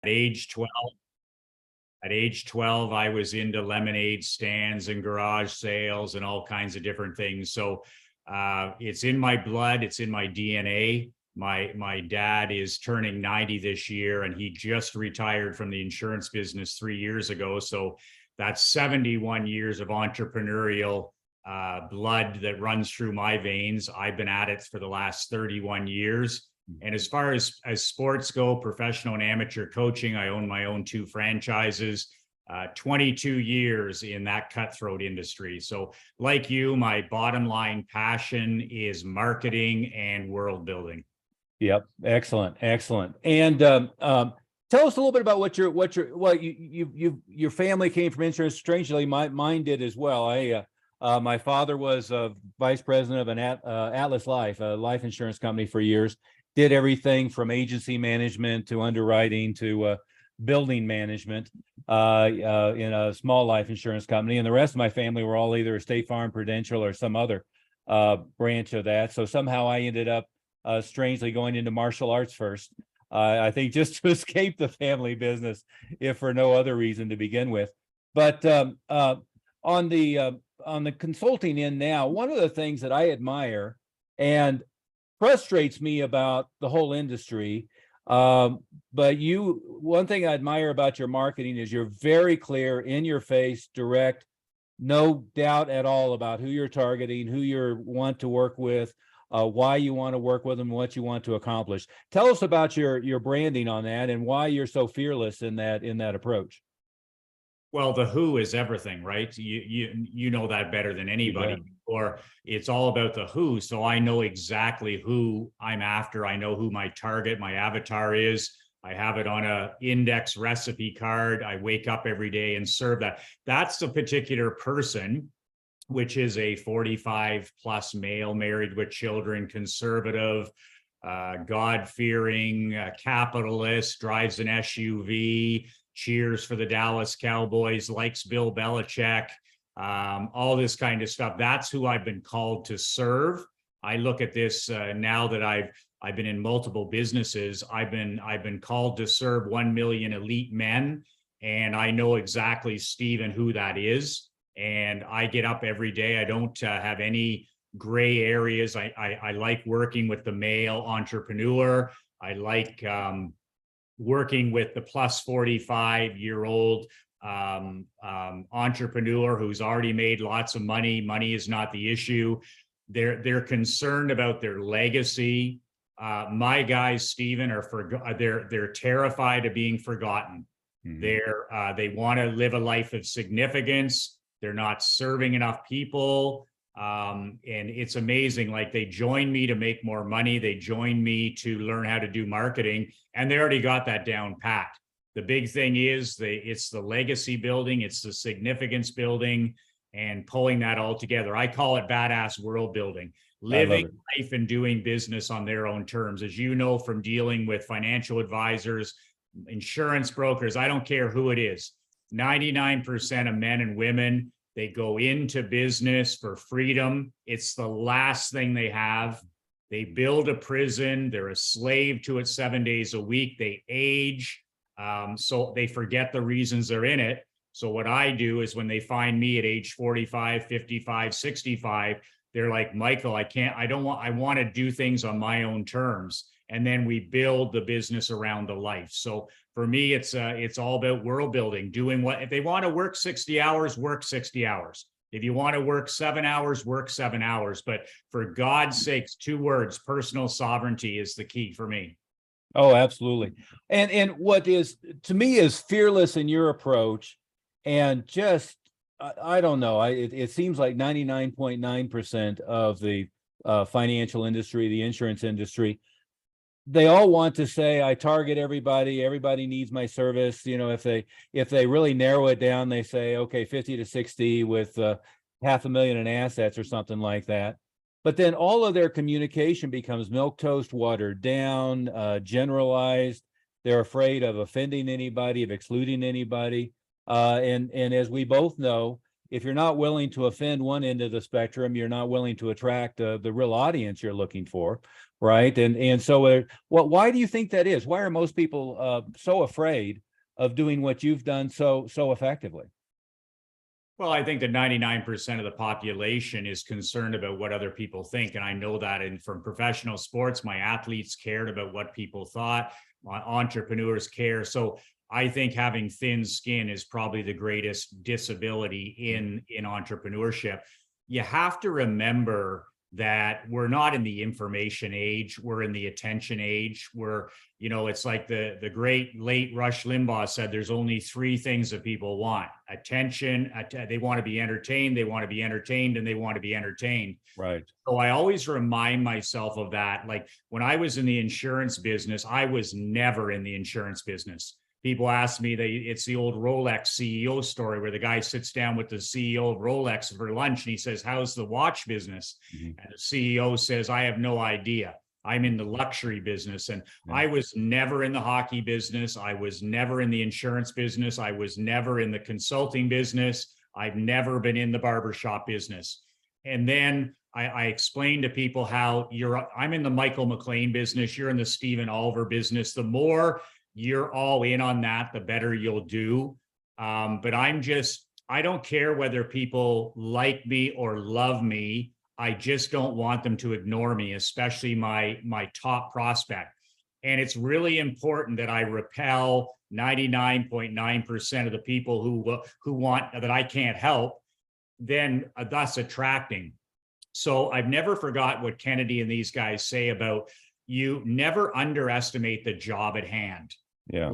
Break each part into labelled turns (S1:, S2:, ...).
S1: age 12, at age 12, I was into lemonade stands and garage sales and all kinds of different things. So it's in my blood, it's in my DNA. My dad is turning 90 this year, and he just retired from the insurance business 3 years ago. So that's 71 years of entrepreneurial blood that runs through my veins. I've been at it for the last 31 years. And as far as sports go, professional and amateur coaching, I own my own 2 franchises, 22 years in that cutthroat industry. So like you, my bottom line passion is marketing and world building.
S2: Yep. Excellent. Excellent. And tell us a little bit about your family came from insurance. Strangely, mine did as well. My father was vice president of an Atlas Life, a life insurance company for years. Did everything from agency management to underwriting to building management in a small life insurance company. And the rest of my family were all either State Farm, Prudential, or some other branch of that. So somehow I ended up strangely going into martial arts first. I think just to escape the family business, if for no other reason to begin with. But on the consulting end now, one of the things that I admire and frustrates me about the whole industry, but one thing I admire about your marketing is you're very clear, in your face, direct, no doubt at all about who you're targeting, who you want to work with, why you want to work with them, what you want to accomplish. Tell us about your branding on that and why you're so fearless in that approach.
S1: Well, the who is everything, right? You know that better than anybody. Or it's all about the who. So I know exactly who I'm after. I know who my target, my avatar is. I have it on a index recipe card. I wake up every day and serve that. That's the particular person, which is a 45 plus male, married with children, conservative, God-fearing, capitalist, drives an SUV, cheers for the Dallas Cowboys, likes Bill Belichick, all this kind of stuff. That's who I've been called to serve. I look at this now that I've been in multiple businesses. I've been called to serve 1 million elite men, and I know exactly, Stephen, who that is. And I get up every day. I don't have any gray areas. I like working with the male entrepreneur. I like working with the plus 45-year-old entrepreneur who's already made lots of money. Money is not the issue. They're concerned about their legacy. My guys, Stephen, they're terrified of being forgotten. Mm-hmm. They want to live a life of significance. They're not serving enough people. And it's amazing. Like, they join me to make more money. They join me to learn how to do marketing, and they already got that down pat. The big thing is it's the legacy building, it's the significance building, and pulling that all together. I call it badass world building, living life and doing business on their own terms. As you know, from dealing with financial advisors, insurance brokers, I don't care who it is, 99% of men and women, they go into business for freedom. It's the last thing they have. They build a prison. They're a slave to it 7 days a week. They age. So they forget the reasons they're in it. So what I do is, when they find me at age 45, 55, 65, they're like, Michael, I want to do things on my own terms. And then we build the business around the life. So for me, it's all about world building, doing if they want to work 60 hours, work 60 hours. If you want to work 7 hours, work 7 hours. But for God's sakes, 2 words, personal sovereignty is the key for me.
S2: Oh, absolutely. And what is, to me, is fearless in your approach, and just, I don't know, it seems like 99.9% of the financial industry, the insurance industry, they all want to say, I target everybody needs my service. You know, if they really narrow it down, they say, okay, 50 to 60 with $500,000 in assets or something like that. But then all of their communication becomes milquetoast, watered down, generalized. They're afraid of offending anybody, of excluding anybody. And as we both know, if you're not willing to offend one end of the spectrum, you're not willing to attract the real audience you're looking for, right? And so, why do you think that is? Why are most people so afraid of doing what you've done so effectively?
S1: Well, I think that 99% of the population is concerned about what other people think. And I know that from professional sports, my athletes cared about what people thought, my entrepreneurs care. So I think having thin skin is probably the greatest disability in entrepreneurship. You have to remember that we're not in the information age, we're in the attention age. It's like the great late Rush Limbaugh said, there's only three things that people want: attention, they want to be entertained, they want to be entertained, and they want to be entertained.
S2: Right.
S1: So I always remind myself of that. Like when I was in the insurance business, I was never in the insurance business. People ask me, it's the old Rolex CEO story where the guy sits down with the CEO of Rolex for lunch and he says, "How's the watch business?" And the CEO says, "I have no idea. I'm in the luxury business." And I was never in the hockey business. I was never in the insurance business. I was never in the consulting business. I've never been in the barbershop business. And then I explained to people how I'm in the Michael McLean business. You're in the Stephen Oliver business. The more you're all in on that, the better you'll do. But I don't care whether people like me or love me. I just don't want them to ignore me, especially my top prospect. And it's really important that I repel 99.9% of the people who want that I can't help, then thus attracting. So I've never forgot what Kennedy and these guys say about you never underestimate the job at hand.
S2: Yeah.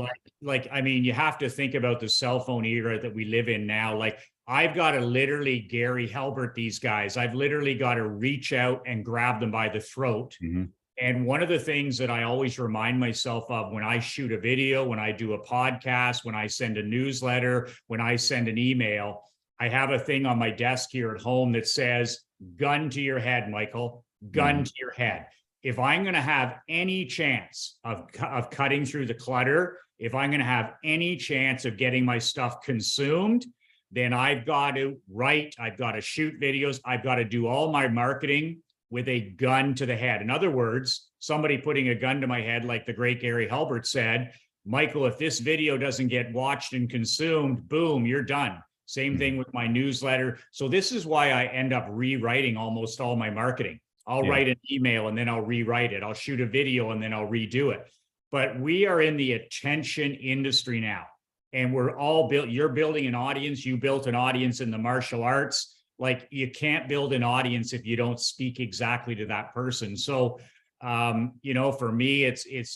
S1: I mean, you have to think about the cell phone era that we live in now. Like I've got to literally Gary Halbert these guys. I've literally got to reach out and grab them by the throat.
S2: Mm-hmm.
S1: And one of the things that I always remind myself of when I shoot a video, when I do a podcast, when I send a newsletter, when I send an email, I have a thing on my desk here at home that says, "Gun to your head, Michael, gun to your head." If I'm going to have any chance of cutting through the clutter, if I'm going to have any chance of getting my stuff consumed, then I've got to write, I've got to shoot videos, I've got to do all my marketing with a gun to the head. In other words, somebody putting a gun to my head, like the great Gary Halbert said, "Michael, if this video doesn't get watched and consumed, boom, you're done." Same thing with my newsletter. So this is why I end up rewriting almost all my marketing. I'll write an email and then I'll rewrite it. I'll shoot a video and then I'll redo it. But we are in the attention industry now. And we're all you're building an audience. You built an audience in the martial arts. Like you can't build an audience if you don't speak exactly to that person. So, for me,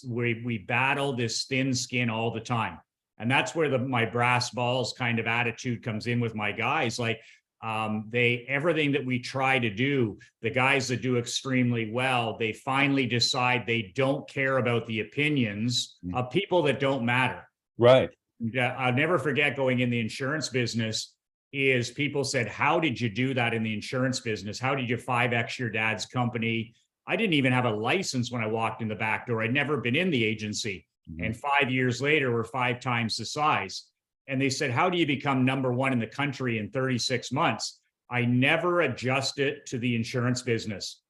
S1: we battle this thin skin all the time. And that's where my brass balls kind of attitude comes in with my guys. Like, everything that we try to do, the guys that do extremely well, they finally decide they don't care about the opinions of people that don't matter.
S2: Right.
S1: I'll never forget going in the insurance business is people said, "How did you do that in the insurance business? How did you 5X your dad's company?" I didn't even have a license when I walked in the back door. I'd never been in the agency. And 5 years later, we're 5 times the size. And they said, "How do you become number one in the country in 36 months? I never adjusted to the insurance business.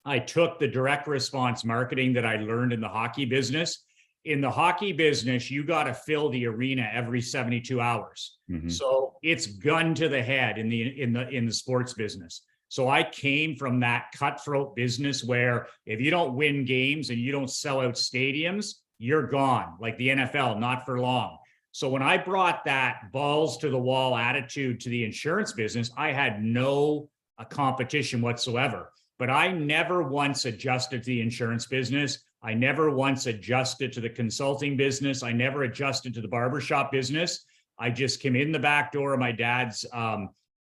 S1: I took the direct response marketing that I learned in the hockey business. In the hockey business, you got to fill the arena every 72 hours. So it's gun to the head in the sports business. So I came from that cutthroat business where if you don't win games and you don't sell out stadiums, you're gone, like the NFL, not for long. So when I brought that balls to the wall attitude to the insurance business, I had no competition whatsoever. But I never once adjusted to the insurance business. I never once adjusted to the consulting business. I never adjusted to the barbershop business. I just came in the back door of my dad's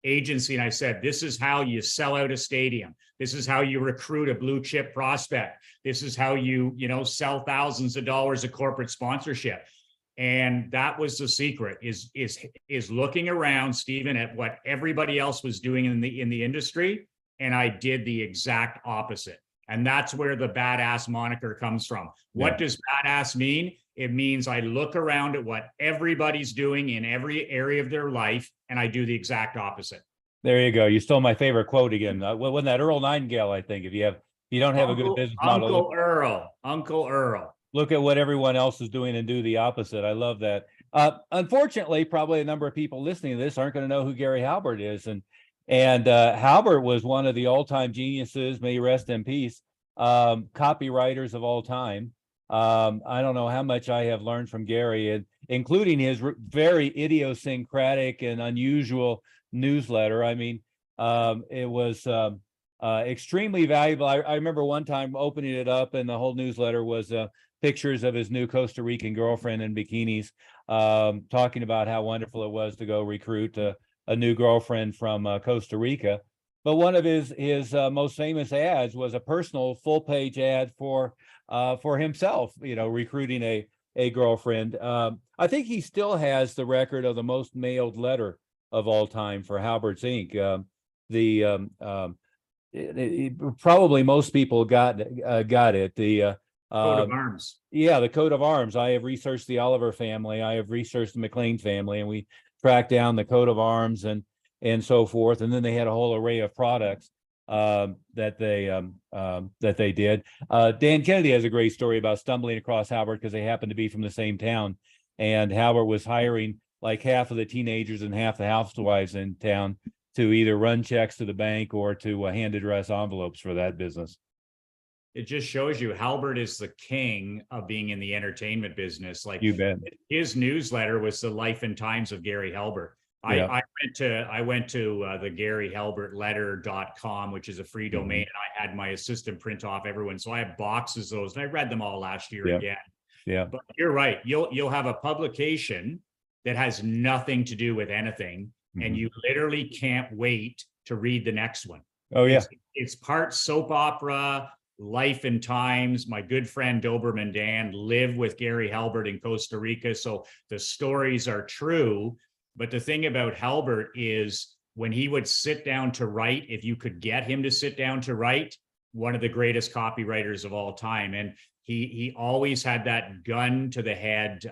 S1: agency and I said, "This is how you sell out a stadium. This is how you recruit a blue chip prospect. This is how you sell thousands of dollars of corporate sponsorship." And that was the secret, is looking around, Stephen, at what everybody else was doing in the industry. And I did the exact opposite. And that's where the badass moniker comes from. What does badass mean? It means I look around at what everybody's doing in every area of their life, and I do the exact opposite.
S2: There you go. You stole my favorite quote again. Wasn't that Earl Nightingale? I think if you don't have a good business model,
S1: Uncle Earl.
S2: look at what everyone else is doing and do the opposite. I love that. Unfortunately, probably a number of people listening to this aren't going to know who Gary Halbert is, and Halbert was one of the all-time geniuses, may he rest in peace, copywriters of all time. I don't know how much I have learned from Gary, and including his very idiosyncratic and unusual newsletter. I mean, it was extremely valuable. I remember one time opening it up, and the whole newsletter was pictures of his new Costa Rican girlfriend in bikinis, talking about how wonderful it was to go recruit a new girlfriend from Costa Rica. But one of his most famous ads was a personal full-page ad for himself, recruiting a girlfriend. I think he still has the record of the most mailed letter of all time for Halbert's Inc. Probably most people got it. The
S1: Coat of arms.
S2: Yeah, the coat of arms. I have researched the Oliver family. I have researched the McLean family, and we tracked down the coat of arms and so forth. And then they had a whole array of products that they did. Dan Kennedy has a great story about stumbling across Halbert because they happened to be from the same town, and Halbert was hiring like half of the teenagers and half the housewives in town to either run checks to the bank or to hand address envelopes for that business.
S1: It just shows you Halbert is the king of being in the entertainment business. Like,
S2: you bet.
S1: His newsletter was the life and times of Gary Halbert.
S2: Yeah.
S1: I went to the GaryHalbertLetter.com, which is a free domain, and I had my assistant print off everyone. So I have boxes of those, and I read them all last year again.
S2: Yeah.
S1: But you're right. You'll have a publication that has nothing to do with anything, and you literally can't wait to read the next one.
S2: Oh yeah.
S1: It's part soap opera, life and times. My good friend Doberman Dan lived with Gary Halbert in Costa Rica, so the stories are true. But the thing about Halbert is when he would sit down to write, if you could get him to sit down to write, one of the greatest copywriters of all time. And he always had that gun to the head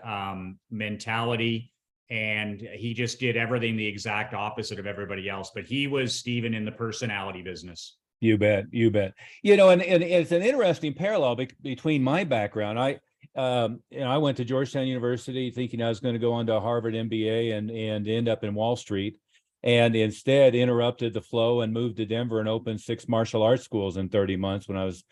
S1: mentality, and he just did everything the exact opposite of everybody else. But he was, Stephen, in the personality business.
S2: You bet. You bet. And it's an interesting parallel between my background. I went to Georgetown University thinking I was going to go on to a Harvard MBA and end up in Wall Street, and instead interrupted the flow and moved to Denver and opened 6 martial arts schools in 30 months when I was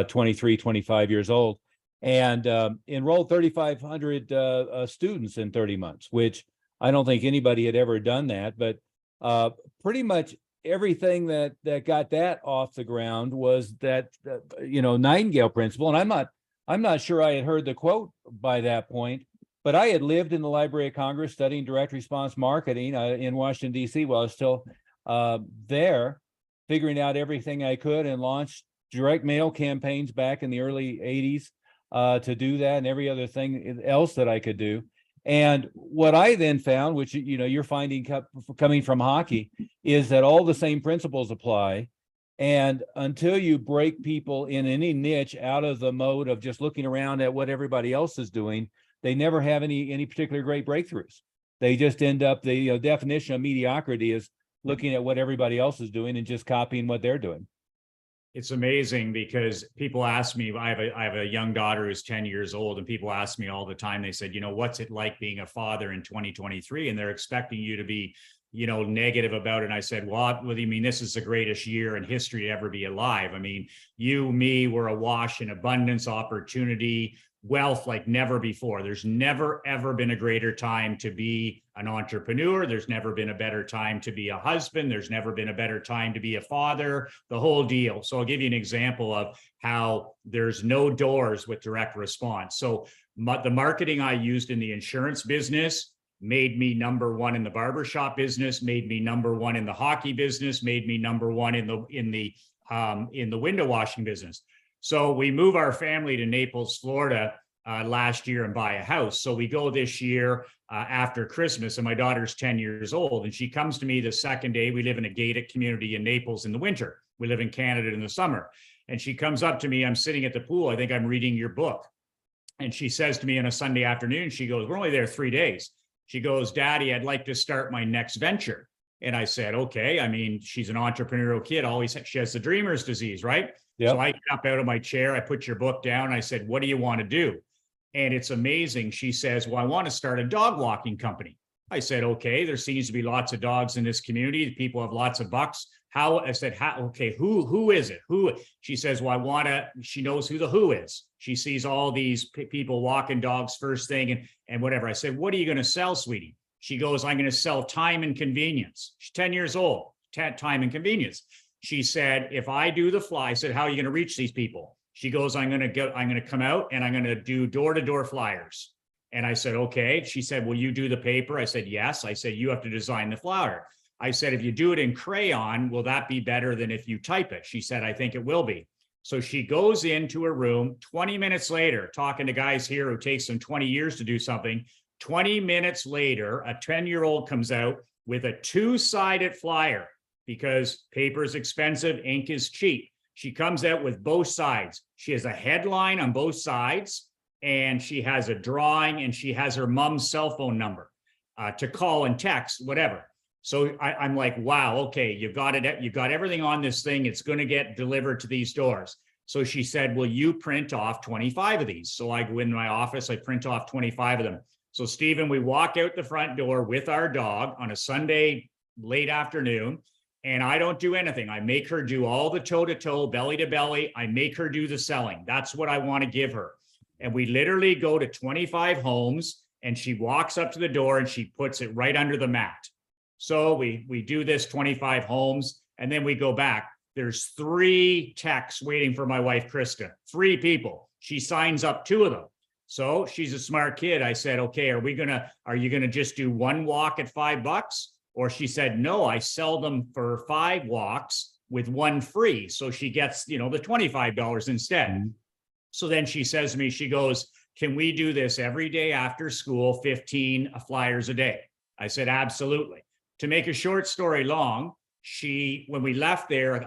S2: 23, 25 years old, and enrolled 3,500 students in 30 months, which I don't think anybody had ever done that. But pretty much everything that got that off the ground was that Nightingale principle. And I'm not sure I had heard the quote by that point, but I had lived in the Library of Congress studying direct response marketing in Washington, D.C. while I was still there, figuring out everything I could, and launched direct mail campaigns back in the early 80s to do that, and every other thing else that I could do. And what I then found, which you're finding coming from hockey, is that all the same principles apply. And until you break people in any niche out of the mode of just looking around at what everybody else is doing, they never have any particular great breakthroughs. They just end up, the definition of mediocrity is looking at what everybody else is doing and just copying what they're doing.
S1: It's amazing because people ask me, I have a young daughter who's 10 years old, and people ask me all the time, they said, what's it like being a father in 2023? And they're expecting you to be, negative about it. And I said, what do you mean? This is the greatest year in history to ever be alive. I mean, you, me, we're awash in abundance, opportunity, wealth like never before. There's never, ever been a greater time to be an entrepreneur. There's never been a better time to be a husband. There's never been a better time to be a father, the whole deal. So I'll give you an example of how there's no doors with direct response. So the marketing I used in the insurance business made me number one in the barbershop business, made me number one in the hockey business, made me number one in the window washing business. So we move our family to Naples, Florida last year and buy a house. So we go this year after Christmas, and my daughter's 10 years old, and she comes to me the second day. We live in a gated community in Naples in the winter. We live in Canada in the summer. And she comes up to me, I'm sitting at the pool, I think I'm reading your book. And she says to me on a Sunday afternoon, she goes, we're only there 3 days. She goes, Daddy, I'd like to start my next venture. And I said, okay. I mean, she's an entrepreneurial kid. Always, she has the dreamer's disease, right?
S2: Yep.
S1: So I get up out of my chair. I put your book down. I said, what do you want to do? And it's amazing. She says, well, I want to start a dog walking company. I said, okay, there seems to be lots of dogs in this community. People have lots of bucks. How? I said, how? Okay, who is it? Who? She says, well, she knows who the who is. She sees all these people walking dogs first thing and whatever. I said, what are you going to sell, sweetie? She goes, I'm going to sell time and convenience. She's 10 years old, time and convenience. She said, if I do the fly, I said, how are you going to reach these people? She goes, I'm going to come out and I'm going to do door-to-door flyers. And I said, okay. She said, will you do the paper? I said, yes. I said, you have to design the flyer. I said, if you do it in crayon, will that be better than if you type it? She said, I think it will be. So she goes into her room 20 minutes later, talking to guys here who takes them 20 years to do something. 20 minutes later, a 10-year-old comes out with a two-sided flyer because paper is expensive, ink is cheap. She comes out with both sides. She has a headline on both sides, and she has a drawing, and she has her mom's cell phone number to call and text, whatever. So I'm like, wow, okay, you've got it. You've got everything on this thing. It's going to get delivered to these doors. So she said, will you print off 25 of these? So I go in my office, I print off 25 of them. So Stephen, we walk out the front door with our dog on a Sunday late afternoon, and I don't do anything. I make her do all the toe-to-toe, belly-to-belly. I make her do the selling. That's what I want to give her. And we literally go to 25 homes, and she walks up to the door and she puts it right under the mat. So we do this 25 homes, and then we go back. There's 3 techs waiting for my wife, Krista, 3 people. She signs up 2 of them. So she's a smart kid. I said, okay, are you gonna just do 1 walk at $5? Or she said, no, I sell them for 5 walks with 1 free. So she gets, the $25 instead. Mm-hmm. So then she says to me, she goes, can we do this every day after school, 15 flyers a day? I said, absolutely. To make a short story long, when we left there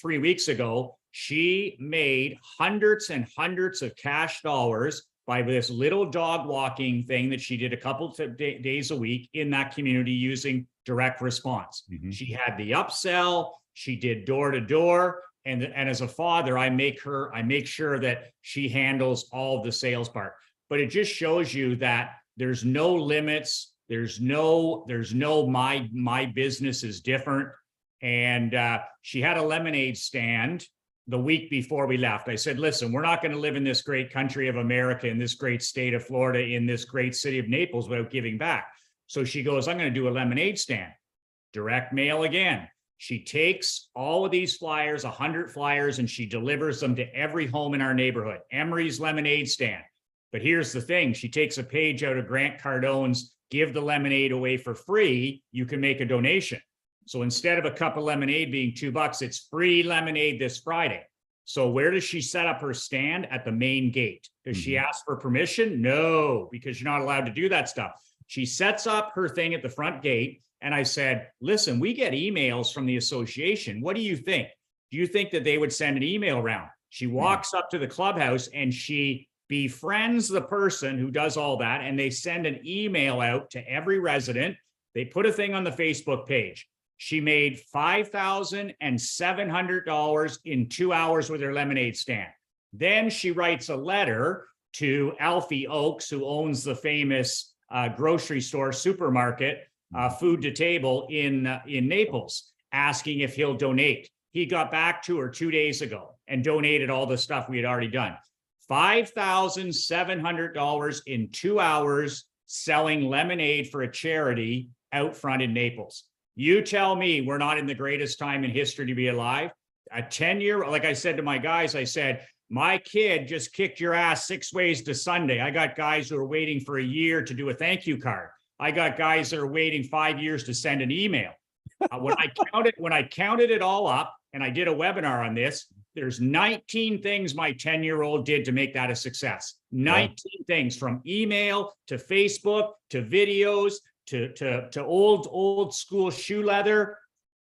S1: 3 weeks ago, she made hundreds and hundreds of cash dollars by this little dog walking thing that she did a couple of days a week in that community using direct response. Mm-hmm. She had the upsell, she did door to door. And as a father, I make sure that she handles all of the sales part. But it just shows you that there's no limits. There's no my business is different. And she had a lemonade stand the week before we left. I said, listen, we're not going to live in this great country of America, in this great state of Florida, in this great city of Naples without giving back. So she goes, I'm going to do a lemonade stand. Direct mail again. She takes all of these flyers, 100 flyers, and she delivers them to every home in our neighborhood. Emery's lemonade stand. But here's the thing. She takes a page out of Grant Cardone's Give the Lemonade Away for Free. You can make a donation. So instead of a cup of lemonade being $2, it's free lemonade this Friday. So where does she set up her stand? At the main gate. Does she ask for permission? No, because you're not allowed to do that stuff. She sets up her thing at the front gate. And I said, listen, we get emails from the association. What do you think? Do you think that they would send an email around? She walks up to the clubhouse and she befriends the person who does all that. And they send an email out to every resident. They put a thing on the Facebook page. She made $5,700 in 2 hours with her lemonade stand. Then she writes a letter to Alfie Oakes, who owns the famous grocery store supermarket, Food to Table in Naples, asking if he'll donate. He got back to her 2 days ago and donated all the stuff we had already done. $5,700 in 2 hours selling lemonade for a charity out front in Naples. You tell me we're not in the greatest time in history to be alive. A 10-year, like I said to my guys, I said, my kid just kicked your ass 6 ways to Sunday. I got guys who are waiting for a year to do a thank you card. I got guys that are waiting 5 years to send an email. When I counted it all up, and I did a webinar on this, there's 19 things my 10-year-old did to make that a success. 19 things, from email to Facebook to videos to old school shoe leather.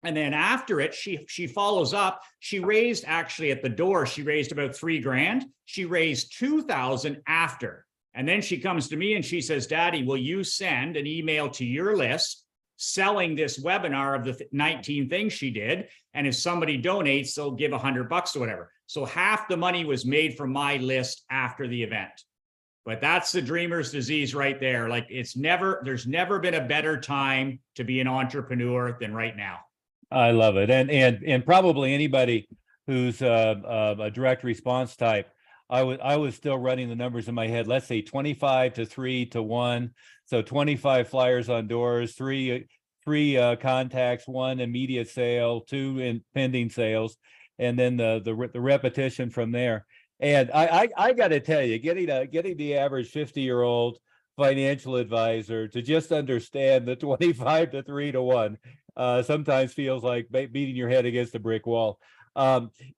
S1: And then after it, she follows up. She raised, actually at the door, she raised about $3,000. She raised $2,000 after. And then she comes to me and she says, Daddy, will you send an email to your list selling this webinar of the 19 things she did. And if somebody donates, they'll give $100 or whatever. So half the money was made from my list after the event. But that's the dreamer's disease right there. Like there's never been a better time to be an entrepreneur than right now.
S2: I love it. And probably anybody who's a direct response type, I was still running the numbers in my head. Let's say 25 to 3 to 1. So 25 flyers on doors, three contacts, 1 immediate sale, 2 in pending sales, and then the repetition from there. And I got to tell you, getting the average 50-year-old financial advisor to just understand the 25 to 3 to 1 sometimes feels like beating your head against a brick wall.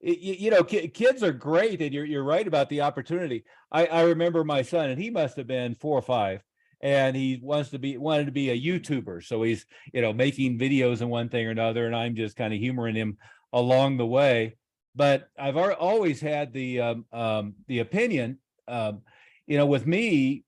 S2: Kids are great, and you're right about the opportunity. I remember my son, and he must have been 4 or 5, and he wanted to be a YouTuber. So he's making videos in one thing or another, and I'm just kind of humoring him along the way. But I've always had the opinion, with me,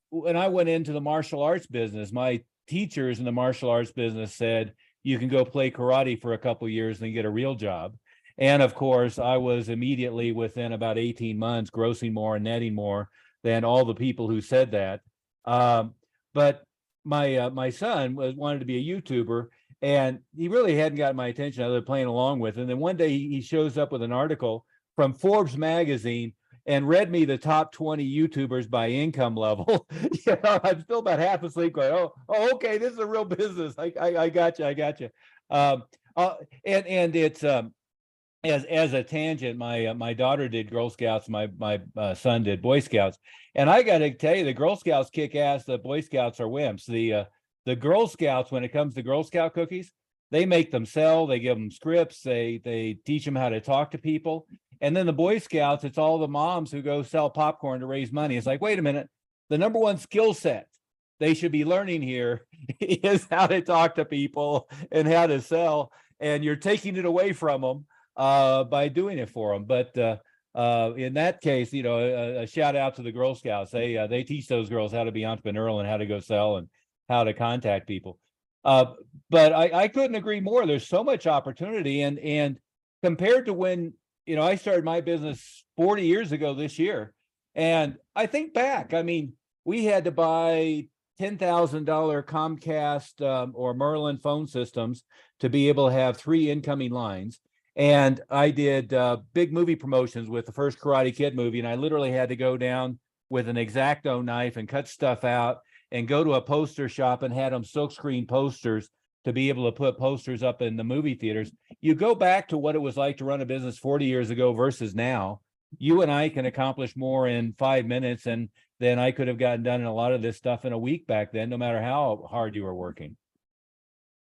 S2: when I went into the martial arts business, my teachers in the martial arts business said, you can go play karate for a couple of years and then get a real job. And of course, I was immediately within about 18 months grossing more and netting more than all the people who said that. But my son wanted to be a YouTuber, and he really hadn't gotten my attention other than playing along with it. And then one day he shows up with an article from Forbes magazine and read me the top 20 YouTubers by income level. I'm still about half asleep going, oh, okay, this is a real business. I got you. And it's as a tangent, my daughter did Girl Scouts, my son did Boy Scouts, and I got to tell you, the Girl Scouts kick ass. The Boy Scouts are wimps. The Girl Scouts, when it comes to Girl Scout cookies, they make them sell. They give them scripts. They teach them how to talk to people. And then the Boy Scouts, it's all the moms who go sell popcorn to raise money. It's like, wait a minute, the number one skill set they should be learning here is how to talk to people and how to sell. And you're taking it away from them by doing it for them. But in that case, a shout out to the Girl Scouts. They teach those girls how to be entrepreneurial and how to go sell and how to contact people. But I couldn't agree more. There's so much opportunity, and compared to when I started my business 40 years ago this year, and I think back, I mean, we had to buy $10,000 Comcast or Merlin phone systems to be able to have 3 incoming lines. And I did big movie promotions with the first Karate Kid movie, and I literally had to go down with an X-Acto knife and cut stuff out and go to a poster shop and had them silkscreen posters to be able to put posters up in the movie theaters. You go back to what it was like to run a business 40 years ago versus now, you and I can accomplish more in 5 minutes than I could have gotten done in a lot of this stuff in a week back then, no matter how hard you were working.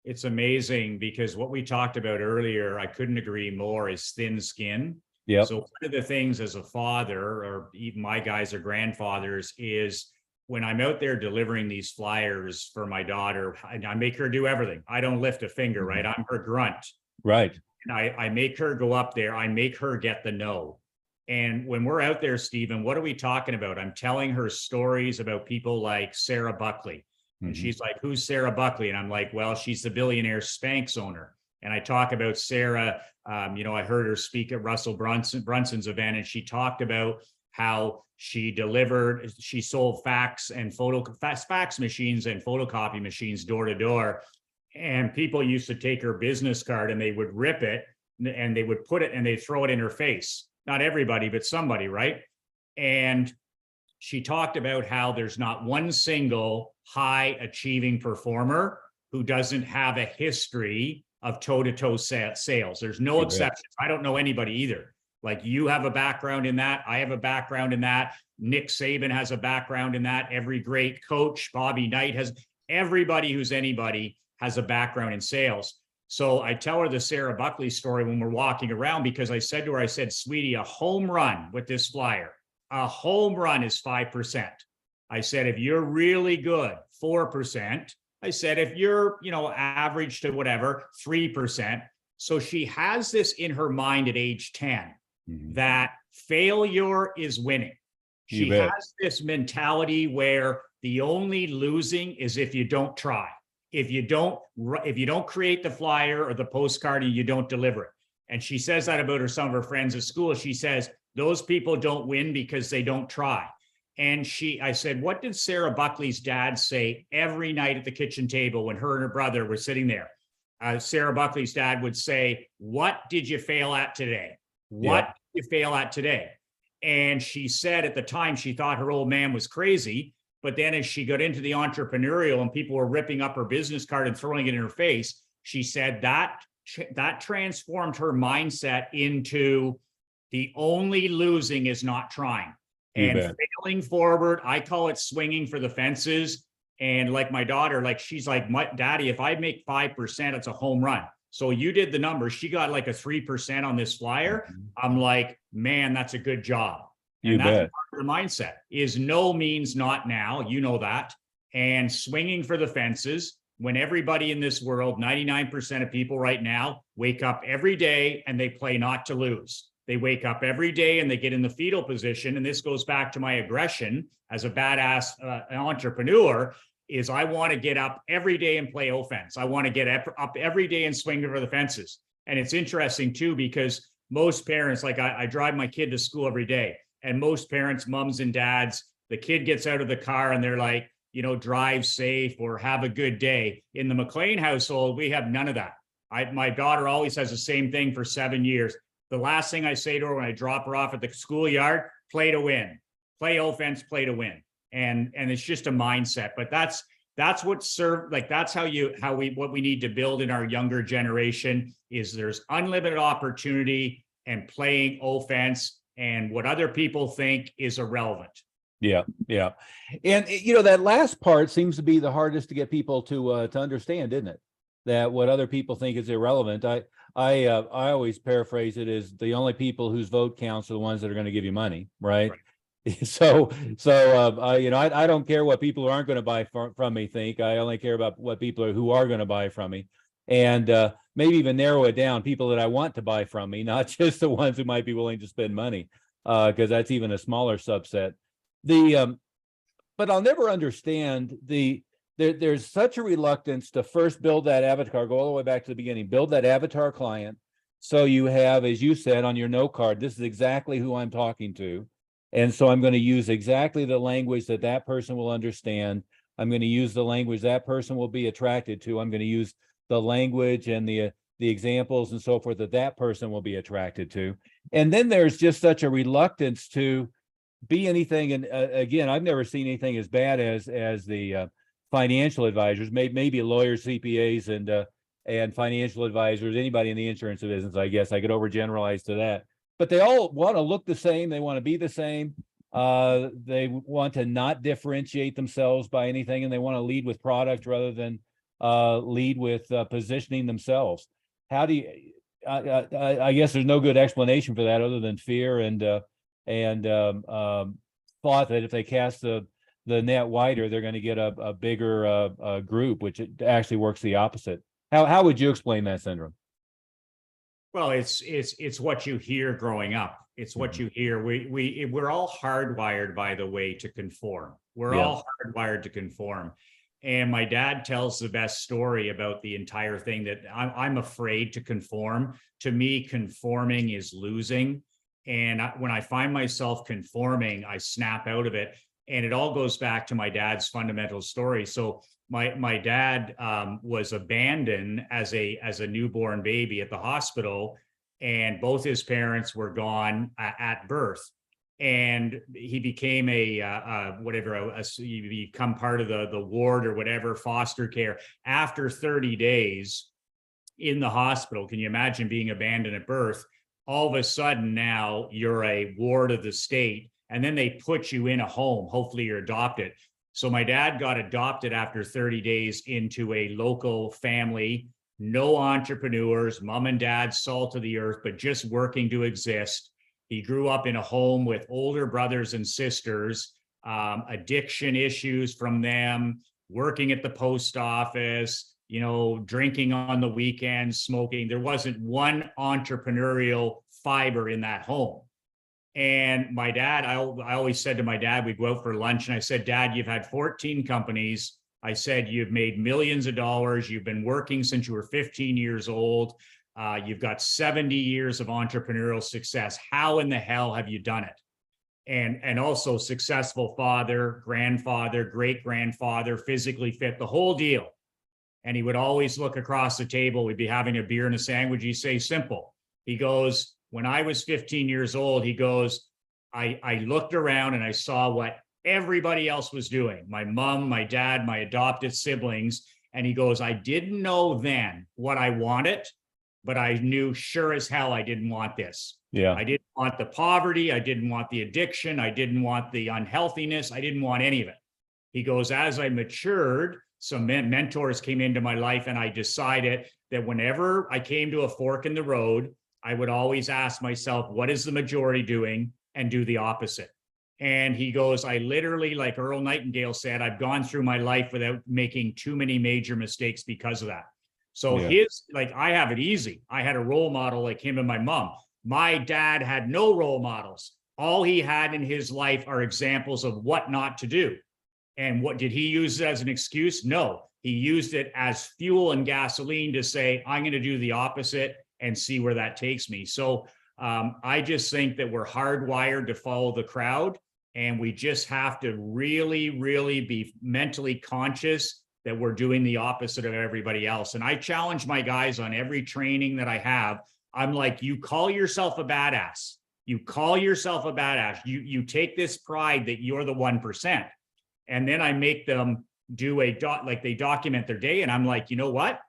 S1: It's amazing because what we talked about earlier, I couldn't agree more, is thin skin.
S2: Yeah.
S1: So one of the things as a father, or even my guys are grandfathers, is when I'm out there delivering these flyers for my daughter, I make her do everything. I don't lift a finger, right? I'm her grunt.
S2: Right.
S1: And I make her go up there. I make her get the no. And when we're out there, Stephen, what are we talking about? I'm telling her stories about people like Sarah Buckley. And she's like, who's Sarah Buckley? And I'm like, well, she's the billionaire Spanx owner. And I talk about Sarah. I heard her speak at Russell Brunson's event, and she talked about how she sold fax machines and photocopy machines door to door. And people used to take her business card and they would rip it and they would put it and they throw it in her face. Not everybody, but somebody, right? And she talked about how there's not one single high achieving performer who doesn't have a history of toe-to-toe sales. There's no exceptions. I don't know anybody either. Like, you have a background in that. I have a background in that. Nick Saban has a background in that. Every great coach, Bobby Knight everybody who's anybody has a background in sales. So I tell her the Sarah Buckley story when we're walking around, because I said to her, sweetie, a home run with this flyer, a home run is 5%. I said, if you're really good, 4%. I said, if you're, average to whatever, 3%. So she has this in her mind at age 10, that failure is winning. She has this mentality where the only losing is if you don't try. if you don't create the flyer or the postcard and you don't deliver it. And she says that about some of her friends at school. She says, those people don't win because they don't try. And I said, what did Sarah Buckley's dad say every night at the kitchen table when her and her brother were sitting there? Sarah Buckley's dad would say, what did you fail at today? What did you fail at today? And she said at the time, she thought her old man was crazy. But then as she got into the entrepreneurial and people were ripping up her business card and throwing it in her face, she said that transformed her mindset into the only losing is not trying. And failing forward, I call it swinging for the fences. And like my daughter, like she's like, Daddy, if I make 5%, it's a home run. So you did the numbers. She got like a 3% on this flyer. I'm like, man, that's a good job. And that's part of the mindset is no means not now. You know that. And swinging for the fences when everybody in this world, 99% of people right now wake up every day and they play not to lose. They wake up every day and they get in the fetal position. And this goes back to my aggression as a badass entrepreneur is I want to get up every day and play offense. I want to get up every day and swing for the fences. And it's interesting too, because most parents, like I drive my kid to school every day, and most parents, moms and dads, the kid gets out of the car and they're like, drive safe or have a good day. In the McLean household, we have none of that. My daughter always has the same thing for 7 years. The last thing I say to her when I drop her off at the schoolyard, play to win, play offense, play to win. And it's just a mindset, but that's what that's what we need to build in our younger generation is there's unlimited opportunity and playing offense, and what other people think is irrelevant.
S2: Yeah. And that last part seems to be the hardest to get people to understand, isn't it? That what other people think is irrelevant. I always paraphrase it as the only people whose vote counts are the ones that are going to give you money, right? So I don't care what people who aren't going to buy from me think. I only care about what people who are going to buy from me, and maybe even narrow it down. People that I want to buy from me, not just the ones who might be willing to spend money, because that's even a smaller subset. But I'll never understand there's such a reluctance to first build that avatar, go all the way back to the beginning, build that avatar client. So you have, as you said on your note card, this is exactly who I'm talking to. And so I'm going to use exactly the language that person will understand. I'm going to use the language that person will be attracted to. I'm going to use the language and the examples and so forth that person will be attracted to. And then there's just such a reluctance to be anything. And again, I've never seen anything as bad as the financial advisors, maybe lawyers, CPAs, and financial advisors, anybody in the insurance business. I guess I could overgeneralize to that. But they all want to look the same. They want to be the same. They want to not differentiate themselves by anything, and they want to lead with product rather than lead with positioning themselves. How do you? I guess there's no good explanation for that other than fear and thought that if they cast the net wider, they're going to get a bigger group, which it actually works the opposite. How would you explain that syndrome?
S1: Well, it's what you hear growing up. It's what you hear. We're all hardwired, by the way, to conform. We're all hardwired to conform. And my dad tells the best story about the entire thing, that I'm afraid to conform. To me, conforming is losing. And when I find myself conforming, I snap out of it. And it all goes back to my dad's fundamental story. So my dad was abandoned as a newborn baby at the hospital, and both his parents were gone at birth. And he became you become part of the ward or whatever, foster care. After 30 days in the hospital, can you imagine being abandoned at birth? All of a sudden now you're a ward of the state, and then they put you in a home. Hopefully you're adopted. So my dad got adopted after 30 days into a local family, no entrepreneurs, mom and dad, salt of the earth, but just working to exist. He grew up in a home with older brothers and sisters, addiction issues from them, working at the post office, drinking on the weekends, smoking. There wasn't one entrepreneurial fiber in that home. And my dad, I always said to my dad, we'd go out for lunch, and I said, Dad, you've had 14 companies, I said, you've made millions of dollars. You've been working since you were 15 years old. You've got 70 years of entrepreneurial success. How in the hell have you done it? And also successful father, grandfather, great grandfather, physically fit, the whole deal. And he would always look across the table. We'd be having a beer and a sandwich. He'd say, simple. He goes, when I was 15 years old, he goes, I looked around and I saw what everybody else was doing. My mom, my dad, my adopted siblings. And he goes, I didn't know then what I wanted, but I knew sure as hell I didn't want this.
S2: Yeah.
S1: I didn't want the poverty. I didn't want the addiction. I didn't want the unhealthiness. I didn't want any of it. He goes, as I matured, some mentors came into my life, and I decided that whenever I came to a fork in the road, I would always ask myself, what is the majority doing, and do the opposite. And he goes, I literally, like Earl Nightingale said, I've gone through my life without making too many major mistakes because of that. So I have it easy. I had a role model like him and my mom. My dad had no role models. All he had in his life are examples of what not to do. And what did he use it as an excuse? No, he used it as fuel and gasoline to say, I'm going to do the opposite and see where that takes me. So I just think that we're hardwired to follow the crowd, and we just have to really, really be mentally conscious that we're doing the opposite of everybody else. And I challenge my guys on every training that I have. I'm like, you call yourself a badass. You call yourself a badass. You take this pride that you're the 1%. And then I make them do they document their day. And I'm like, you know what?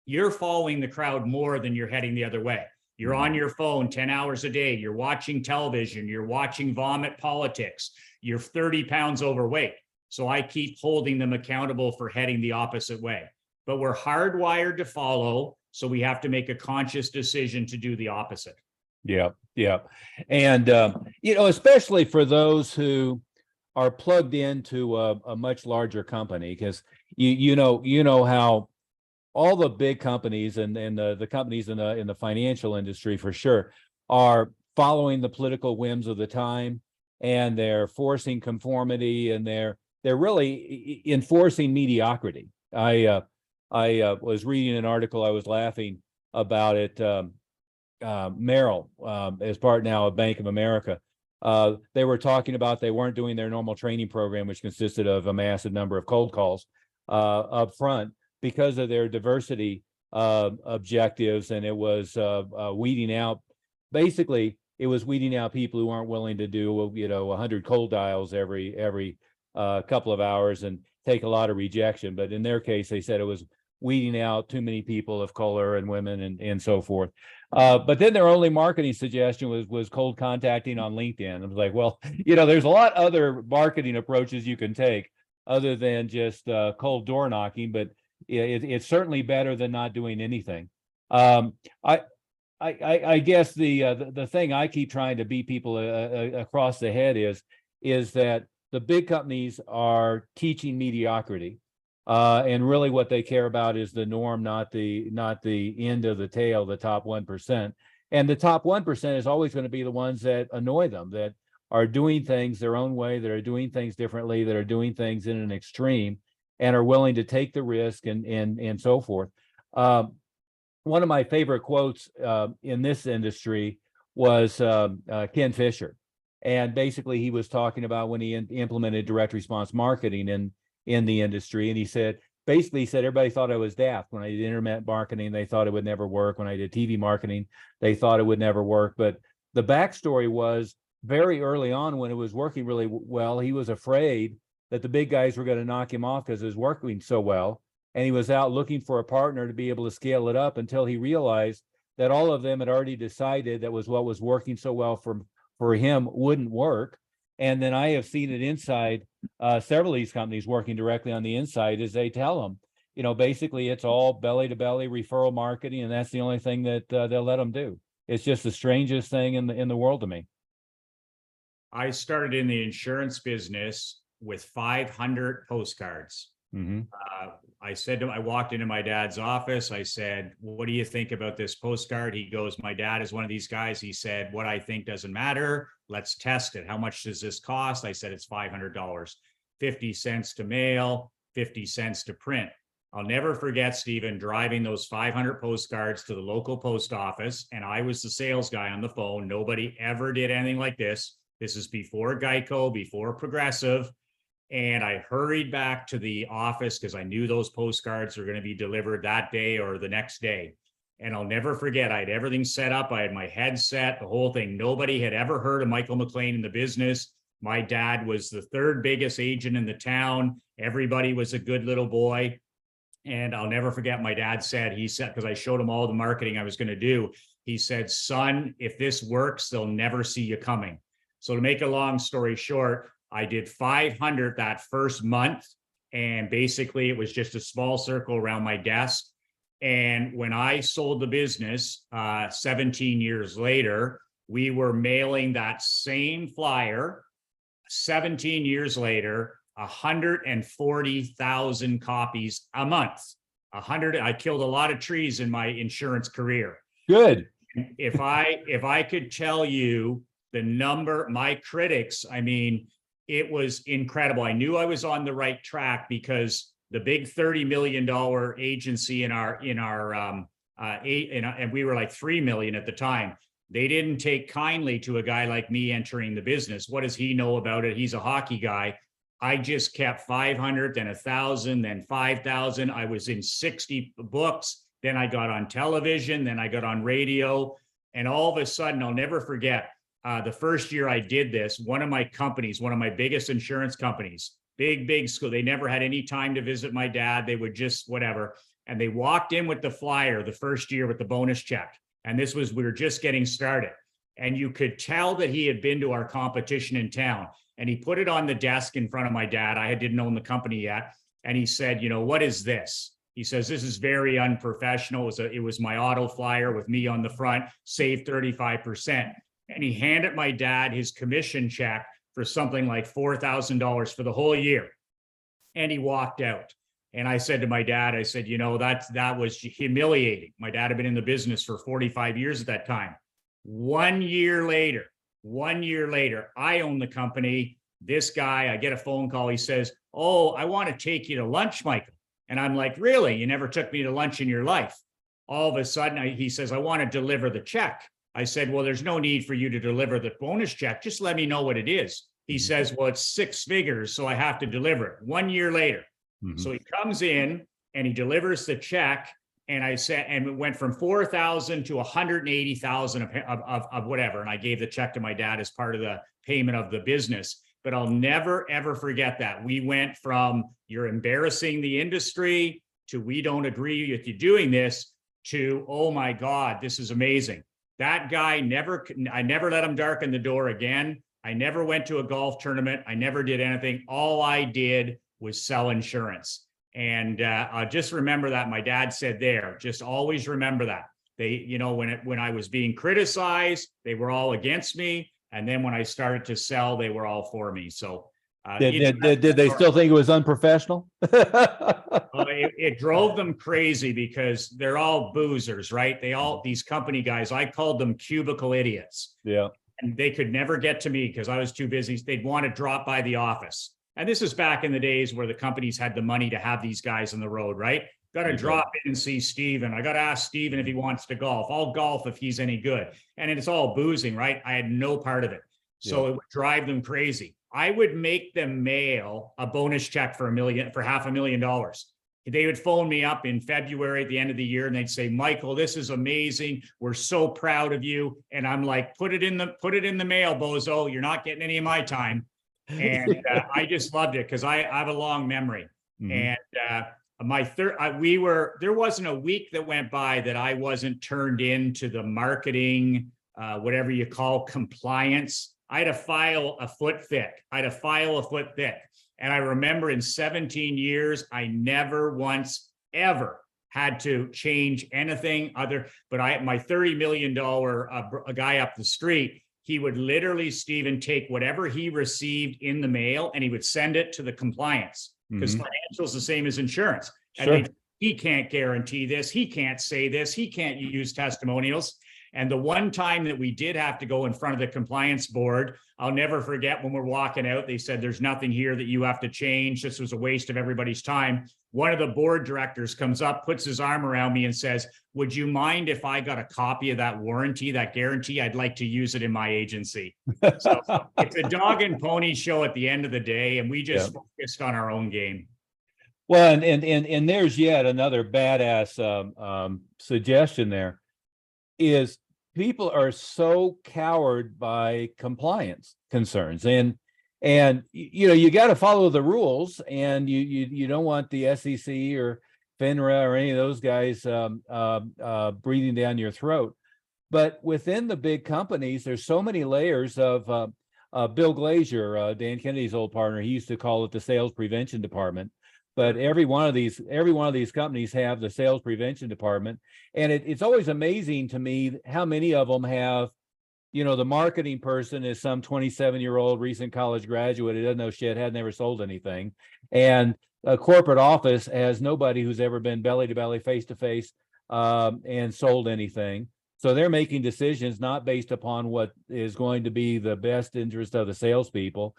S1: You're following the crowd more than you're heading the other way. You're on your phone 10 hours a day. You're watching television. You're watching vomit politics. You're 30 pounds overweight. So I keep holding them accountable for heading the opposite way. But we're hardwired to follow. So we have to make a conscious decision to do the opposite.
S2: Yeah. Yeah. And, especially for those who are plugged into a much larger company, because you know how all the big companies and the companies in the financial industry for sure are following the political whims of the time, and they're forcing conformity, and they're really enforcing mediocrity. I was reading an article, I was laughing about it. Merrill, as part now of Bank of America, they were talking about they weren't doing their normal training program, which consisted of a massive number of cold calls up front because of their diversity objectives, and it was weeding out. Basically, it was weeding out people who aren't willing to do 100 cold dials every couple of hours and take a lot of rejection. But in their case, they said it was weeding out too many people of color and women and so forth. But then their only marketing suggestion was cold contacting on LinkedIn. I was like, well, there's a lot other marketing approaches you can take other than just cold door knocking, but it's certainly better than not doing anything. I guess the thing I keep trying to beat people across the head is that the big companies are teaching mediocrity. And really what they care about is the norm, not the end of the tail, the top 1%. And the top 1% is always going to be the ones that annoy them, that are doing things their own way, that are doing things differently, that are doing things in an extreme, and are willing to take the risk and so forth. One of my favorite quotes in this industry was Ken Fisher. And basically he was talking about when he implemented direct response marketing in the industry. And he said, everybody thought I was daft. When I did internet marketing, they thought it would never work. When I did TV marketing, they thought it would never work. But the backstory was very early on, when it was working really well, he was afraid that the big guys were going to knock him off because it was working so well. And he was out looking for a partner to be able to scale it up, until he realized that all of them had already decided that was what was working so well for him wouldn't work. And then I have seen it inside several of these companies working directly on the inside, as they tell them, basically it's all belly to belly referral marketing, and that's the only thing that they'll let them do. It's just the strangest thing in the world to me.
S1: I started in the insurance business with 500 postcards.
S2: Mm-hmm.
S1: I walked into my dad's office. I said, what do you think about this postcard? He goes, my dad is one of these guys. He said, what I think doesn't matter. Let's test it. How much does this cost? I said, it's $500, 50 cents to mail. 50 cents to print. I'll never forget, Stephen, driving those 500 postcards to the local post office. And I was the sales guy on the phone. Nobody ever did anything like this. This is before Geico, before Progressive. And I hurried back to the office because I knew those postcards were going to be delivered that day or the next day. And I'll never forget, I had everything set up. I had my headset, the whole thing. Nobody had ever heard of Michael McLean in the business. My dad was the third biggest agent in the town. Everybody was a good little boy. And I'll never forget, my dad said, he said, because I showed him all the marketing I was going to do. He said, son, if this works, they'll never see you coming. So to make a long story short, I did 500 that first month. And basically it was just a small circle around my desk. And when I sold the business 17 years later, we were mailing that same flyer 17 years later, 140,000 copies a month. I killed a lot of trees in my insurance career.
S2: Good.
S1: If I could tell you the number, my critics, I mean, it was incredible. I knew I was on the right track because the big $30 million agency and we were like 3 million at the time. They didn't take kindly to a guy like me entering the business. What does he know about it? He's a hockey guy. I just kept 500, then 1,000, then 5,000. I was in 60 books. Then I got on television. Then I got on radio. And all of a sudden, I'll never forget, the first year I did this, one of my companies, one of my biggest insurance companies, big school, they never had any time to visit my dad. They would just whatever. And they walked in with the flyer the first year with the bonus check. And we were just getting started. And you could tell that he had been to our competition in town. And he put it on the desk in front of my dad. I didn't own the company yet. And he said, you know, what is this? He says, this is very unprofessional. It was my auto flyer with me on the front, save 35%. And he handed my dad his commission check for something like $4,000 for the whole year. And he walked out. And I said to my dad, I said, you know, that was humiliating. My dad had been in the business for 45 years at that time. 1 year later, I own the company. This guy, I get a phone call. He says, oh, I want to take you to lunch, Michael. And I'm like, really? You never took me to lunch in your life. All of a sudden, he says, I want to deliver the check. I said, well, there's no need for you to deliver the bonus check. Just let me know what it is. He says, well, it's 6 figures, so I have to deliver it. 1 year later. Mm-hmm. So he comes in and he delivers the check. And I said, and it went from 4,000 to 180,000 of whatever. And I gave the check to my dad as part of the payment of the business. But I'll never, ever forget that. We went from you're embarrassing the industry to we don't agree with you doing this to, oh my God, this is amazing. That guy I never let him darken the door again. I never went to a golf tournament. I never did anything. All I did was sell insurance. And just remember that my dad said there, just always remember that. They, you know, when I was being criticized, they were all against me. And then when I started to sell, they were all for me. So
S2: did they still think it was unprofessional?
S1: Well, it drove them crazy because they're all boozers, right? These company guys, I called them cubicle idiots.
S2: Yeah.
S1: And they could never get to me because I was too busy. They'd want to drop by the office. And this is back in the days where the companies had the money to have these guys on the road, right? Got to drop in and see Steven. I got to ask Steven if he wants to golf. I'll golf if he's any good. And it's all boozing, right? I had no part of it. So it would drive them crazy. I would make them mail a bonus check for $500,000. They would phone me up in February at the end of the year and they'd say, Michael, this is amazing. We're so proud of you. And I'm like, put it in the mail, bozo. You're not getting any of my time. And I just loved it because I have a long memory. Mm-hmm. And there wasn't a week that went by that I wasn't turned into the marketing, whatever you call compliance. I had a file a foot thick. And I remember in 17 years, I never once ever had to change anything other, but my $30 million a guy up the street, he would literally, Stephen, take whatever he received in the mail and he would send it to the compliance because financial is the same as insurance.
S2: Sure.
S1: And he can't guarantee this. He can't say this. He can't use testimonials. And the one time that we did have to go in front of the compliance board, I'll never forget when we're walking out, they said, there's nothing here that you have to change. This was a waste of everybody's time. One of the board directors comes up, puts his arm around me and says, would you mind if I got a copy of that warranty, that guarantee? I'd like to use it in my agency. So it's a dog and pony show at the end of the day, and we just focused on our own game.
S2: Well, and there's yet another badass suggestion there is people are so cowed by compliance concerns, and you know, you got to follow the rules, and you don't want the SEC or FINRA or any of those guys breathing down your throat. But within the big companies, there's so many layers of Bill Glazier, Dan Kennedy's old partner, he used to call it the sales prevention department. But every one of these companies have the sales prevention department. And it's always amazing to me how many of them have, you know, the marketing person is some 27-year-old recent college graduate who doesn't know shit, had never sold anything. And a corporate office has nobody who's ever been belly to belly, face to face, and sold anything. So they're making decisions not based upon what is going to be the best interest of the salespeople,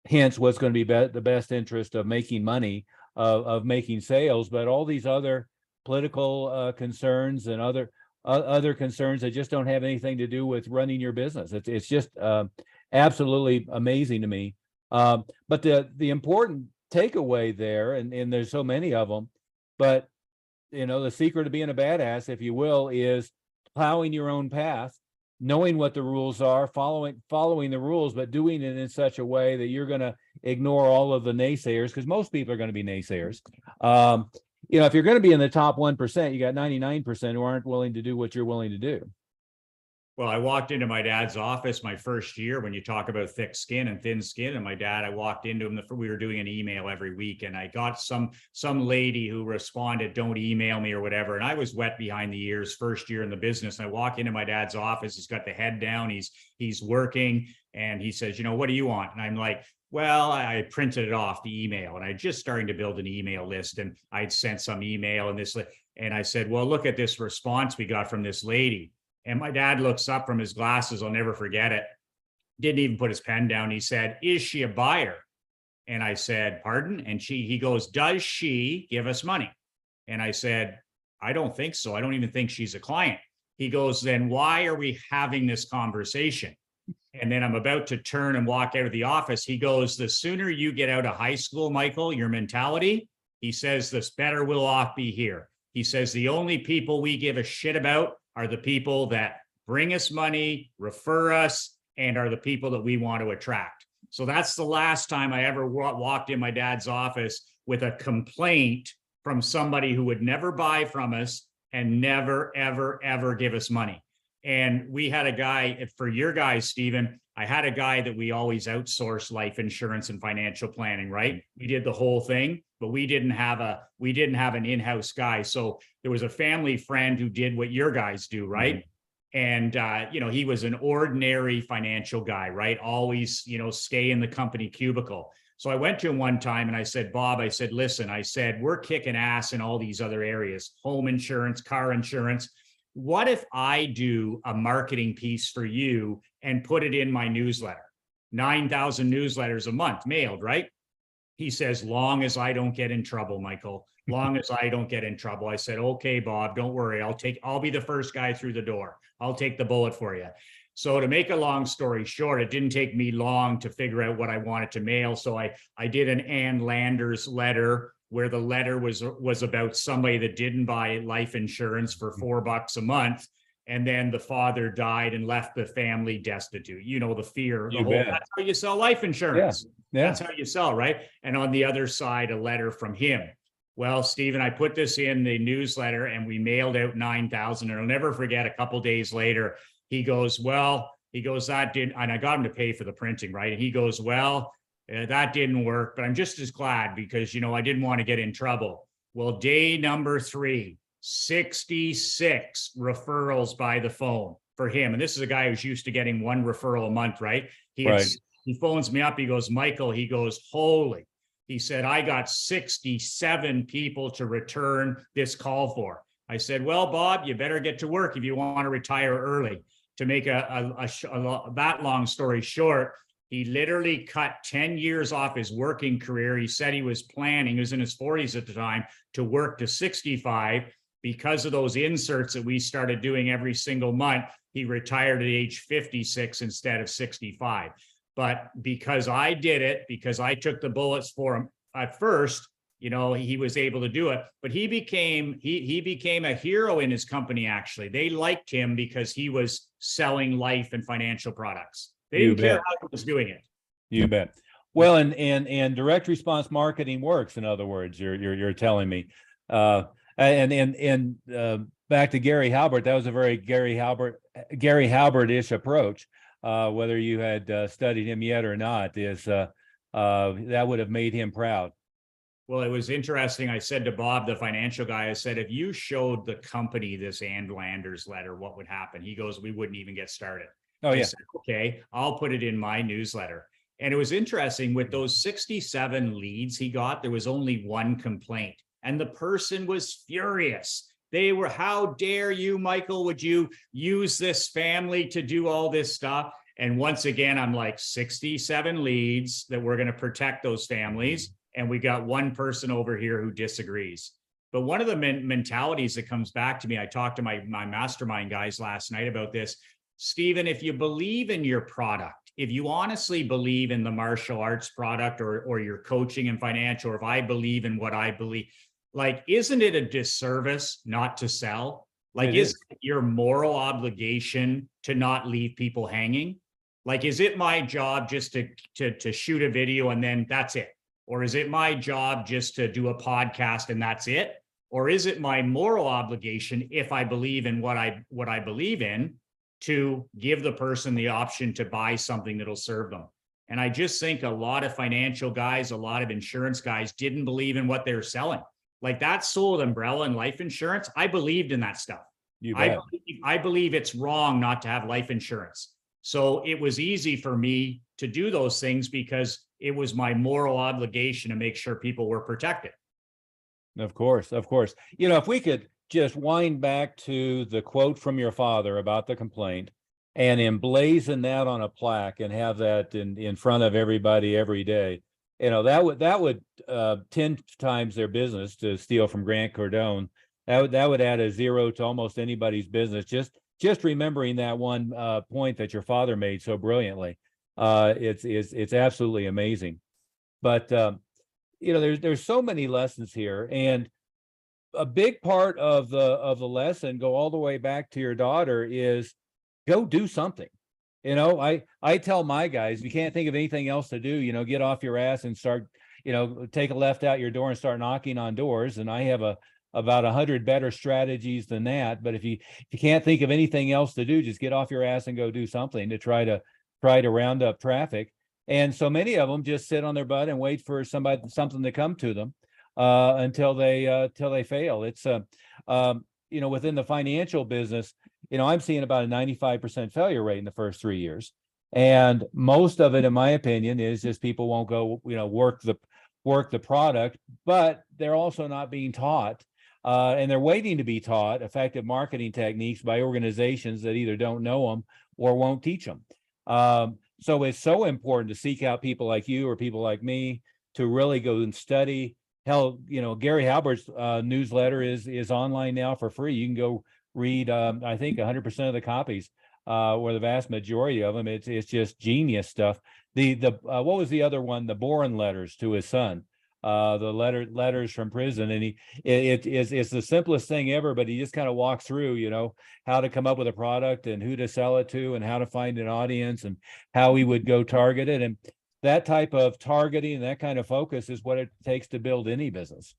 S2: hence what's going to be the best interest of making money, of making sales, but all these other political concerns and other concerns that just don't have anything to do with running your business. It's just absolutely amazing to me. But the important takeaway there, and there's so many of them, but you know, the secret of being a badass, if you will, is plowing your own path, knowing what the rules are, following the rules, but doing it in such a way that you're going to ignore all of the naysayers, because most people are going to be naysayers. You know, if you're going to be in the top 1%, you got 99% who aren't willing to do what you're willing to do.
S1: Well, I walked into my dad's office my first year, when you talk about thick skin and thin skin, and my dad, I walked into him, we were doing an email every week, and I got some lady who responded, don't email me or whatever. And I was wet behind the ears, first year in the business. And I walk into my dad's office, he's got the head down, he's working, and he says, you know, what do you want? And I'm like, well, I printed it off, the email, and I just starting to build an email list, and I'd sent some email and this, and I said, well, look at this response we got from this lady. And my dad looks up from his glasses, I'll never forget it, didn't even put his pen down. He said, is she a buyer? And I said, pardon? And he goes, does she give us money? And I said, I don't think so. I don't even think she's a client. He goes, then why are we having this conversation? And then I'm about to turn and walk out of the office. He goes, the sooner you get out of high school, Michael, your mentality, he says, this better we'll off be here. He says, the only people we give a shit about are the people that bring us money, refer us, and are the people that we want to attract. So that's the last time I ever walked in my dad's office with a complaint from somebody who would never buy from us and never, ever, ever give us money. And we had a guy, for your guys, Stephen, I had a guy that we always outsource life insurance and financial planning, right? We did the whole thing, but we didn't have an in-house guy. So there was a family friend who did what your guys do, right? Mm-hmm. And, you know, he was an ordinary financial guy, right? Always, you know, stay in the company cubicle. So I went to him one time and I said, Bob, I said, listen, I said, we're kicking ass in all these other areas, home insurance, car insurance. What if I do a marketing piece for you and put it in my newsletter? 9,000 newsletters a month mailed, right? He says, long as I don't get in trouble, Michael, long as I don't get in trouble. I said, okay, Bob, don't worry. I'll be the first guy through the door. I'll take the bullet for you. So to make a long story short, it didn't take me long to figure out what I wanted to mail. So I did an Ann Landers letter, where the letter was about somebody that didn't buy life insurance for $4 a month. And then the father died and left the family destitute. You know, the fear, that's how you sell life insurance. Yeah. That's how you sell, right? And on the other side, a letter from him. Well, Stephen, I put this in the newsletter and we mailed out 9,000. And I'll never forget, a couple of days later, he goes, that didn't, and I got him to pay for the printing, right? And he goes, well, that didn't work, but I'm just as glad because, you know, I didn't want to get in trouble. Well, day number 3, 66 referrals by the phone for him. And this is a guy who's used to getting 1 referral a month, right? He phones me up. He goes, Michael, he goes, holy. He said, I got 67 people to return this call for. I said, well, Bob, you better get to work if you want to retire early. To make that long story short, he literally cut 10 years off his working career. He said he was planning, he was in his 40s at the time, to work to 65. Because of those inserts that we started doing every single month, he retired at age 56 instead of 65. But because I did it, because I took the bullets for him at first, you know, he was able to do it. But he became a hero in his company. Actually, they liked him because he was selling life and financial products. They didn't care how he was doing it.
S2: You bet. Well, and direct response marketing works. In other words, you're telling me. And back to Gary Halbert, that was a very Gary Halbert-ish approach. Whether you had studied him yet or not, that would have made him proud.
S1: Well, it was interesting. I said to Bob, the financial guy, I said, if you showed the company this Ann Landers letter, what would happen? He goes, we wouldn't even get started.
S2: Oh, yeah.
S1: I said, okay, I'll put it in my newsletter. And it was interesting, with those 67 leads he got, there was only one complaint. And the person was furious. They were, how dare you, Michael, would you use this family to do all this stuff? And once again, I'm like, 67 leads that we're going to protect those families. And we got one person over here who disagrees. But one of the mentalities that comes back to me, I talked to my mastermind guys last night about this. Stephen, if you believe in your product, if you honestly believe in the martial arts product or your coaching and financial, or if I believe in what I believe, like, isn't it a disservice not to sell? Like, isn't it your moral obligation to not leave people hanging? Like, is it my job just to shoot a video and then that's it? Or is it my job just to do a podcast and that's it? Or is it my moral obligation, if I believe in what I believe in, to give the person the option to buy something that'll serve them? And I just think a lot of financial guys, a lot of insurance guys didn't believe in what they were selling. Like that sold umbrella and life insurance, I believed in that stuff. I believe it's wrong not to have life insurance. So it was easy for me to do those things because it was my moral obligation to make sure people were protected.
S2: Of course, of course. You know, if we could just wind back to the quote from your father about the complaint and emblazon that on a plaque and have that in front of everybody every day, you know, that would 10 times their business, to steal from Grant Cardone. That would add a zero to almost anybody's business. Just remembering that one point that your father made so brilliantly. It's absolutely amazing. But you know, there's so many lessons here, and a big part of the lesson, go all the way back to your daughter, is go do something. You know, I tell my guys, if you can't think of anything else to do, you know, get off your ass and start, you know, take a left out your door and start knocking on doors. And I have about 100 better strategies than that. But if you can't think of anything else to do, just get off your ass and go do something to try to round up traffic. And so many of them just sit on their butt and wait for something to come to them until they fail. It's you know, within the financial business, you know, I'm seeing about a 95% failure rate in the first 3 years. And most of it, in my opinion, is just people won't go, you know, work the product, but they're also not being taught, and they're waiting to be taught effective marketing techniques by organizations that either don't know them or won't teach them. So it's so important to seek out people like you or people like me to really go and study. Hell, you know, Gary Halbert's newsletter is online now for free. You can go read, I think 100% of the copies, or the vast majority of them. It's just genius stuff. The what was the other one? The Boren letters to his son, the letters from prison, and it's the simplest thing ever. But he just kind of walks through, you know, how to come up with a product and who to sell it to and how to find an audience and how he would go target it. And that type of targeting, that kind of focus, is what it takes to build any business.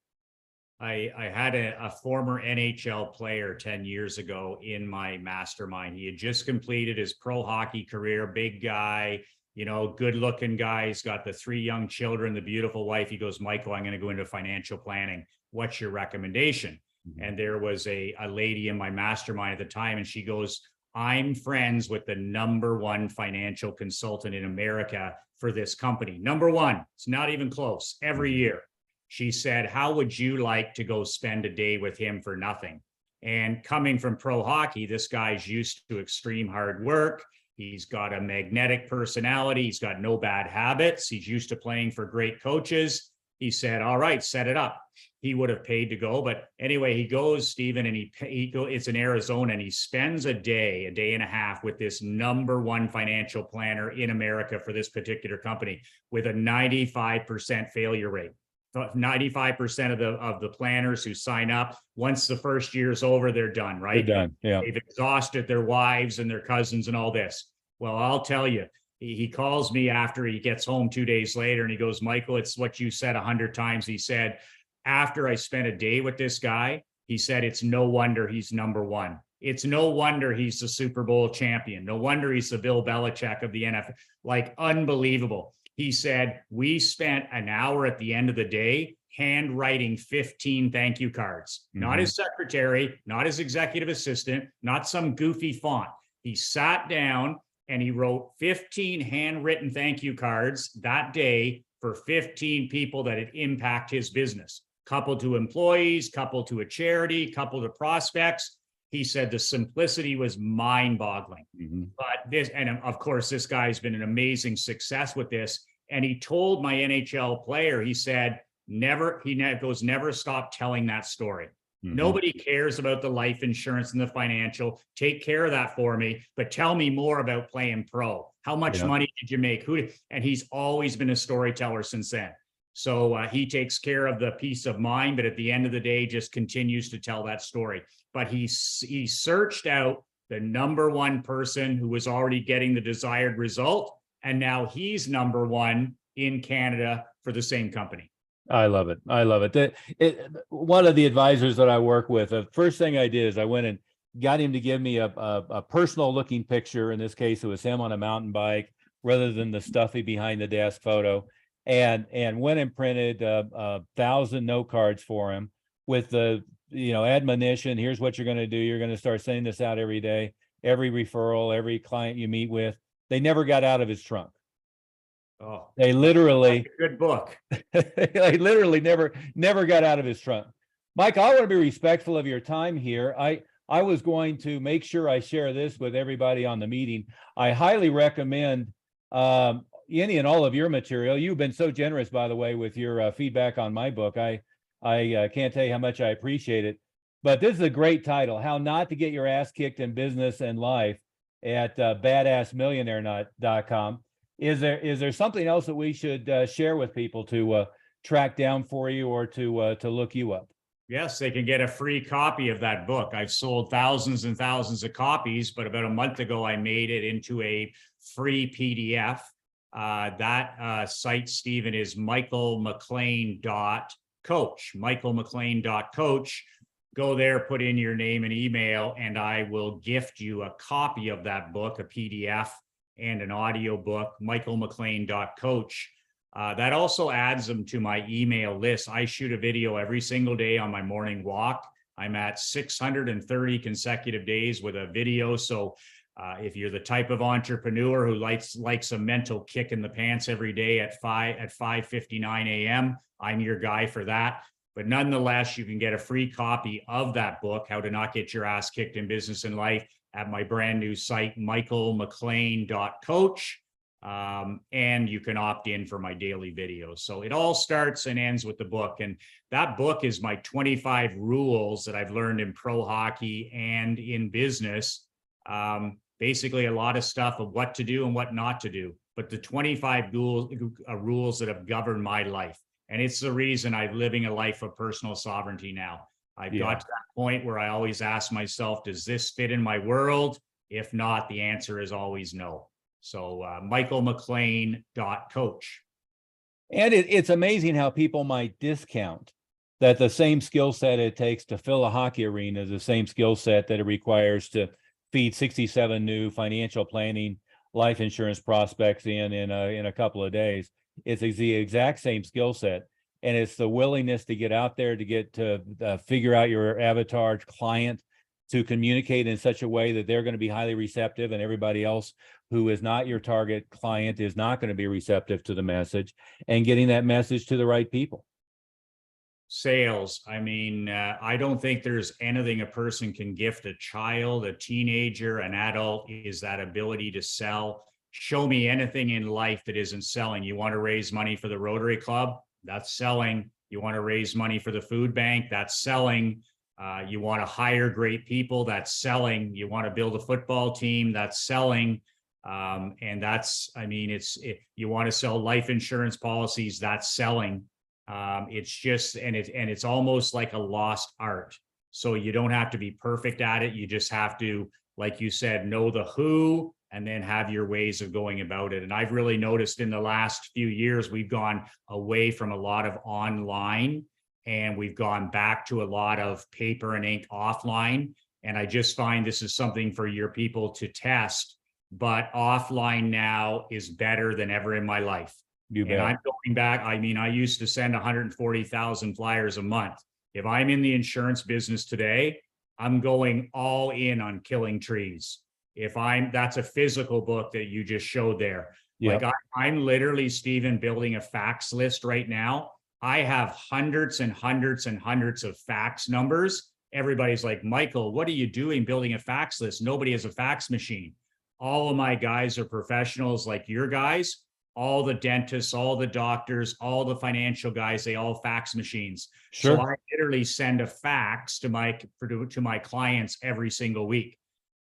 S1: I had a former NHL player 10 years ago in my mastermind. He had just completed his pro hockey career, big guy, you know, good looking guy. He's got the 3 young children, the beautiful wife. He goes, Michael, I'm going to go into financial planning. What's your recommendation? Mm-hmm. And there was a lady in my mastermind at the time, and she goes, I'm friends with the #1 financial consultant in America for this company. #1. It's not even close. Every year. She said, how would you like to go spend a day with him for nothing? And coming from pro hockey, this guy's used to extreme hard work. He's got a magnetic personality. He's got no bad habits. He's used to playing for great coaches. He said, all right, set it up. He would have paid to go. But anyway, he goes, Stephen, and it's in Arizona, and he spends a day and a half with this #1 financial planner in America for this particular company with a 95% failure rate. 95% of the planners who sign up, once the first year's over, they're done, right?
S2: They're done. Yeah.
S1: They've exhausted their wives and their cousins and all this. Well, I'll tell you, he calls me after he gets home 2 days later, and he goes, Michael, it's what you said 100 times. He said, after I spent a day with this guy, he said, it's no wonder he's #1. It's no wonder he's the Super Bowl champion. No wonder he's the Bill Belichick of the NFL. Like, unbelievable. He said, we spent an hour at the end of the day handwriting 15 thank you cards, not his secretary, not his executive assistant, not some goofy font. He sat down and he wrote 15 handwritten thank you cards that day for 15 people that had impacted his business, coupled to employees, coupled to a charity, coupled to prospects. He said the simplicity was mind-boggling. But this, and of course, this guy's been an amazing success with this. And he told my NHL player, he said, never stop telling that story. Nobody cares about the life insurance and the financial. Take care of that for me, but tell me more about playing pro. How much money did you make? And he's always been a storyteller since then. So he takes care of the peace of mind, but at the end of the day, just continues to tell that story. But he searched out the #1 person who was already getting the desired result, and now he's #1 in Canada for the same company.
S2: I love it. I love it. One of the advisors that I work with, the first thing I did is I went and got him to give me a personal looking picture. In this case, it was him on a mountain bike rather than the stuffy behind the desk photo, and went and printed 1,000 note cards for him with the admonition. Here's what you're going to do. You're going to start sending this out every day, every referral, every client you meet with. They never got out of his trunk.
S1: Oh,
S2: they literally
S1: good book.
S2: They literally never got out of his trunk. Mike, I want to be respectful of your time here. I was going to make sure I share this with everybody on the meeting. I highly recommend any and all of your material. You've been so generous, by the way, with your feedback on my book. I can't tell you how much I appreciate it. But this is a great title, How Not to Get Your Ass Kicked in Business and Life, at badassmillionaire.com. Is there something else that we should share with people to track down for you, or to look you up?
S1: Yes, they can get a free copy of that book. I've sold thousands and thousands of copies, but about a month ago, I made it into a free PDF. That site, Stephen, is michaelmclean.coach, michaelmclean.coach. Go there, put in your name and email, and I will gift you a copy of that book, a PDF, and an audio book, michaelmclean.coach. That also adds them to my email list. I shoot a video every single day on my morning walk. I'm at 630 consecutive days with a video. So if you're the type of entrepreneur who likes a mental kick in the pants every day at 5:59 a.m., I'm your guy for that. But nonetheless, you can get a free copy of that book, How to Not Get Your Ass Kicked in Business and Life, at my brand new site, michaelmclean.coach. And you can opt in for my daily videos. So it all starts and ends with the book. And that book is my 25 rules that I've learned in pro hockey and in business. Basically a lot of stuff of what to do and what not to do, but the 25 rules that have governed my life. And it's the reason I'm living a life of personal sovereignty now. I've got to that point where I always ask myself, does this fit in my world? If not, the answer is always no. So michaelmclean.coach.
S2: And it's amazing how people might discount that the same skill set it takes to fill a hockey arena is the same skill set that it requires to feed 67 new financial planning, life insurance prospects in a couple of days. It's the exact same skill set. And it's the willingness to get out there, to get to figure out your avatar client, to communicate in such a way that they're going to be highly receptive, and everybody else who is not your target client is not going to be receptive to the message, and getting that message to the right people.
S1: Sales. I mean, I don't think there's anything a person can gift a child, a teenager, an adult, is that ability to sell. Show me anything in life that isn't selling. You want to raise money for the Rotary Club? That's selling. You want to raise money for the food bank? That's selling. You want to hire great people? That's selling. You want to build a football team? That's selling. And that's, I mean, you want to sell life insurance policies? That's selling. It's just, and it's almost like a lost art. So you don't have to be perfect at it. You just have to, like you said, know the who, and then have your ways of going about it. And I've really noticed in the last few years, we've gone away from a lot of online, and we've gone back to a lot of paper and ink offline. And I just find this is something for your people to test, but offline now is better than ever in my life. And I'm going back. I mean, I used to send 140,000 flyers a month. If I'm in the insurance business today, I'm going all in on killing trees. That's a physical book that you just showed there.
S2: Yep.
S1: Like I'm literally, Stephen, building a fax list right now. I have hundreds and hundreds and hundreds of fax numbers. Everybody's like, Michael, what are you doing building a fax list? Nobody has a fax machine. All of my guys are professionals like your guys. All the dentists, all the doctors, all the financial guys, they all fax machines.
S2: Sure.
S1: So I literally send a fax to my clients every single week.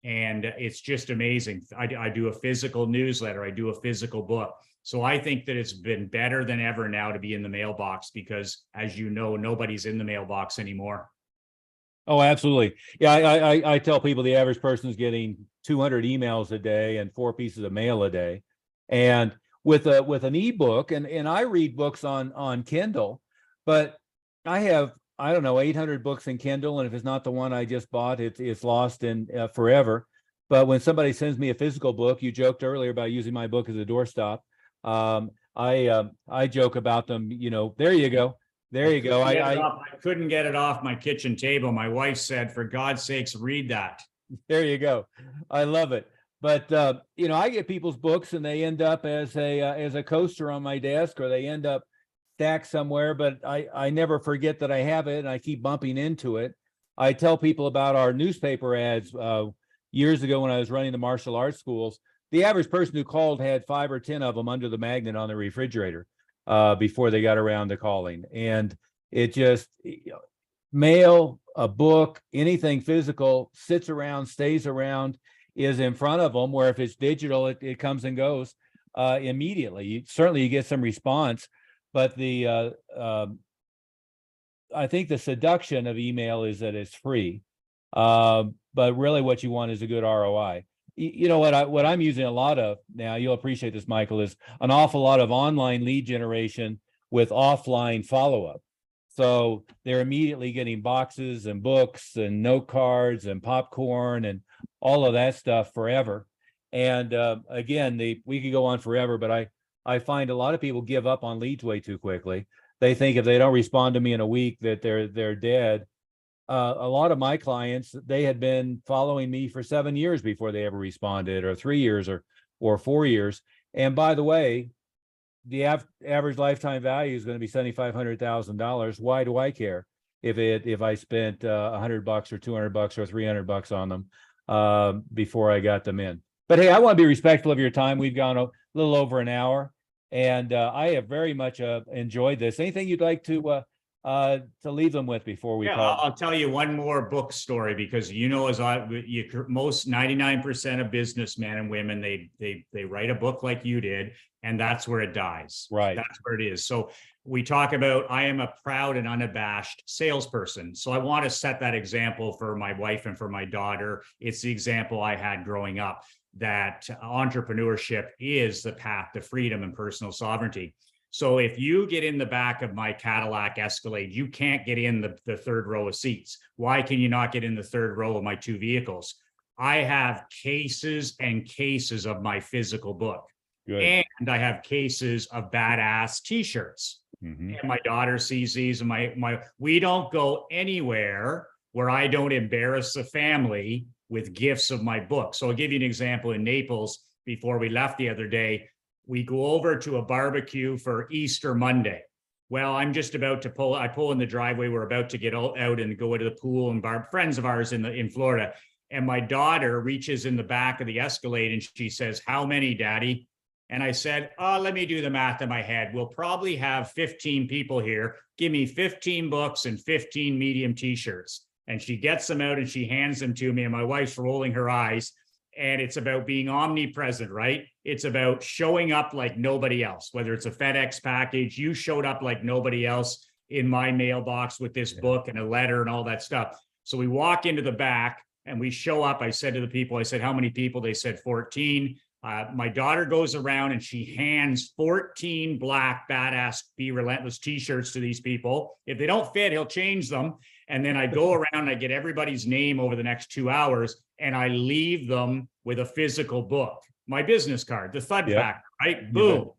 S1: And it's just amazing. I do a physical newsletter. I do a physical book. So I think that it's been better than ever now to be in the mailbox because, as you know, nobody's in the mailbox anymore.
S2: Oh, absolutely. Yeah, I tell people the average person is getting 200 emails a day and 4 pieces of mail a day. And with an ebook, and I read books on Kindle, but I have, I don't know, 800 books in Kindle, and if it's not the one I just bought, it's lost in forever. But when somebody sends me a physical book, you joked earlier about using my book as a doorstop. I joke about them. You know, there you go. There you go.
S1: I couldn't get it off my kitchen table. My wife said, "For God's sakes, read that."
S2: There you go. I love it. But you know, I get people's books and they end up as a coaster on my desk, or they end up stacked somewhere, but I never forget that I have it and I keep bumping into it. I tell people about our newspaper ads years ago when I was running the martial arts schools. The average person who called had 5 or 10 of them under the magnet on the refrigerator before they got around to calling. And it just, mail, a book, anything physical sits around, stays around, is in front of them, where if it's digital, it comes and goes immediately. Certainly you get some response, but I think the seduction of email is that it's free. But really what you want is a good ROI. You know what I'm using a lot of now, you'll appreciate this, Michael, is an awful lot of online lead generation with offline follow-up. So they're immediately getting boxes and books and note cards and popcorn and all of that stuff forever. And again, we could go on forever, but I find a lot of people give up on leads way too quickly. They think if they don't respond to me in a week that they're dead. A lot of my clients, they had been following me for 7 years before they ever responded, or 3 years or 4 years. And by the way, the average lifetime value is going to be $7,500,000. Why do I care if I spent $100 or $200 or $300 on them before I got them in? But hey, I want to be respectful of your time. We've gone a little over an hour, and I have very much enjoyed this. Anything you'd like to leave them with before we call?
S1: I'll tell you one more book story, because most 99% of businessmen and women, they write a book like you did, and that's where it dies.
S2: Right.
S1: That's where it is. So we talk about, I am a proud and unabashed salesperson. So I want to set that example for my wife and for my daughter. It's the example I had growing up, that entrepreneurship is the path to freedom and personal sovereignty. So if you get in the back of my Cadillac Escalade, you can't get in the third row of seats. Why can you not get in the third row of my 2 vehicles? I have cases and cases of my physical book. Good. And I have cases of badass t-shirts. Mm-hmm. And my daughter sees these, and we don't go anywhere where I don't embarrass the family with gifts of my book. So I'll give you an example. In Naples, before we left the other day, we go over to a barbecue for Easter Monday. Well, I'm just about to pull. I pull in the driveway. We're about to get out and go to the pool and friends of ours in Florida. And my daughter reaches in the back of the Escalade and she says, "How many, Daddy?" And I said, "Oh, let me do the math in my head. We'll probably have 15 people here. Give me 15 books and 15 medium t-shirts." And she gets them out and she hands them to me. And my wife's rolling her eyes. And it's about being omnipresent, right? It's about showing up like nobody else, whether it's a FedEx package. You showed up like nobody else in my mailbox with this book and a letter and all that stuff. So we walk into the back and we show up. I said to the people, I said, "How many people?" They said 14. My daughter goes around and she hands 14 black badass Be Relentless t-shirts to these people. If they don't fit, he'll change them. And then I go around and I get everybody's name over the next 2 hours and I leave them with a physical book, my business card, the Thud Factor, right? Boom.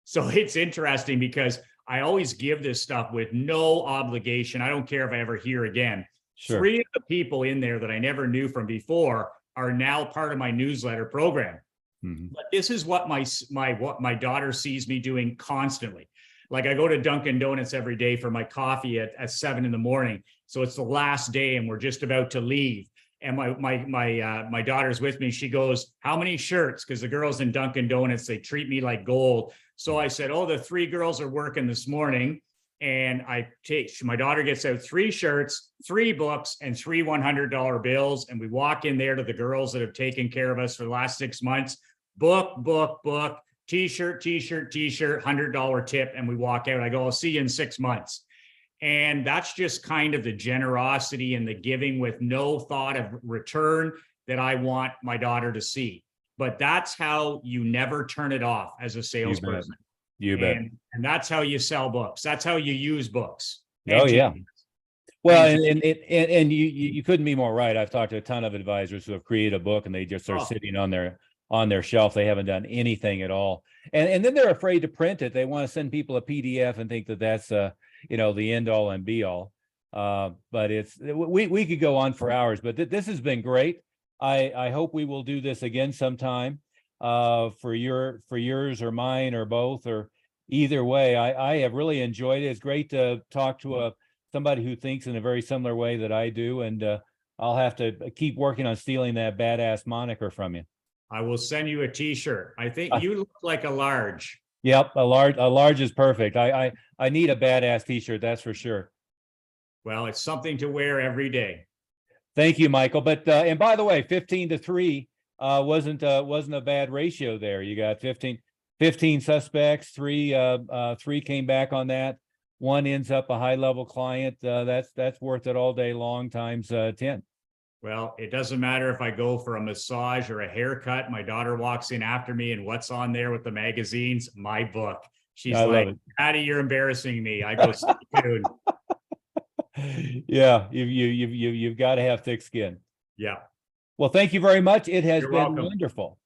S1: So it's interesting because I always give this stuff with no obligation. I don't care if I ever hear again.
S2: Sure.
S1: 3 of the people in there that I never knew from before are now part of my newsletter program. But this is what my daughter sees me doing constantly. Like I go to Dunkin' Donuts every day for my coffee at 7 a.m. So it's the last day and we're just about to leave. And my daughter's with me. She goes, "How many shirts?" Because the girls in Dunkin' Donuts, they treat me like gold. So I said, "Oh, the 3 girls are working this morning." And my daughter gets out 3 shirts, 3 books, and 3 $100 bills. And we walk in there to the girls that have taken care of us for the last 6 months. Book, t-shirt, $100 tip. And we walk out. I go, "I'll see you in 6 months." And that's just kind of the generosity and the giving with no thought of return that I want my daughter to see. But that's how you never turn it off as a salesperson.
S2: You bet.
S1: And that's how you sell books. That's how you use books.
S2: Oh, yeah. Well, and you couldn't be more right. I've talked to a ton of advisors who have created a book and they just are sitting on their shelf. They haven't done anything at all. And then they're afraid to print it. They want to send people a PDF and think that that's the end all and be all. But we could go on for hours, but this has been great. I hope we will do this again sometime, for yours or mine or both, or either way. I have really enjoyed it. It's great to talk to somebody who thinks in a very similar way that I do. And I'll have to keep working on stealing that badass moniker from you.
S1: I will send you a t-shirt. I think you look like a large.
S2: Yep, a large is perfect. I need a badass t-shirt, that's for sure.
S1: Well, it's something to wear every day.
S2: Thank you, Michael. But and by the way, 15-3 wasn't a bad ratio there. You got 15 suspects, three came back on that. 1 ends up a high-level client. That's worth it all day long times 10.
S1: Well, it doesn't matter if I go for a massage or a haircut. My daughter walks in after me, and what's on there with the magazines? My book. She's like, "Daddy, you're embarrassing me." I go, "Stay tuned."
S2: Yeah, you've got to have thick skin.
S1: Yeah.
S2: Well, thank you very much. It has
S1: You're
S2: been
S1: welcome.
S2: wonderful.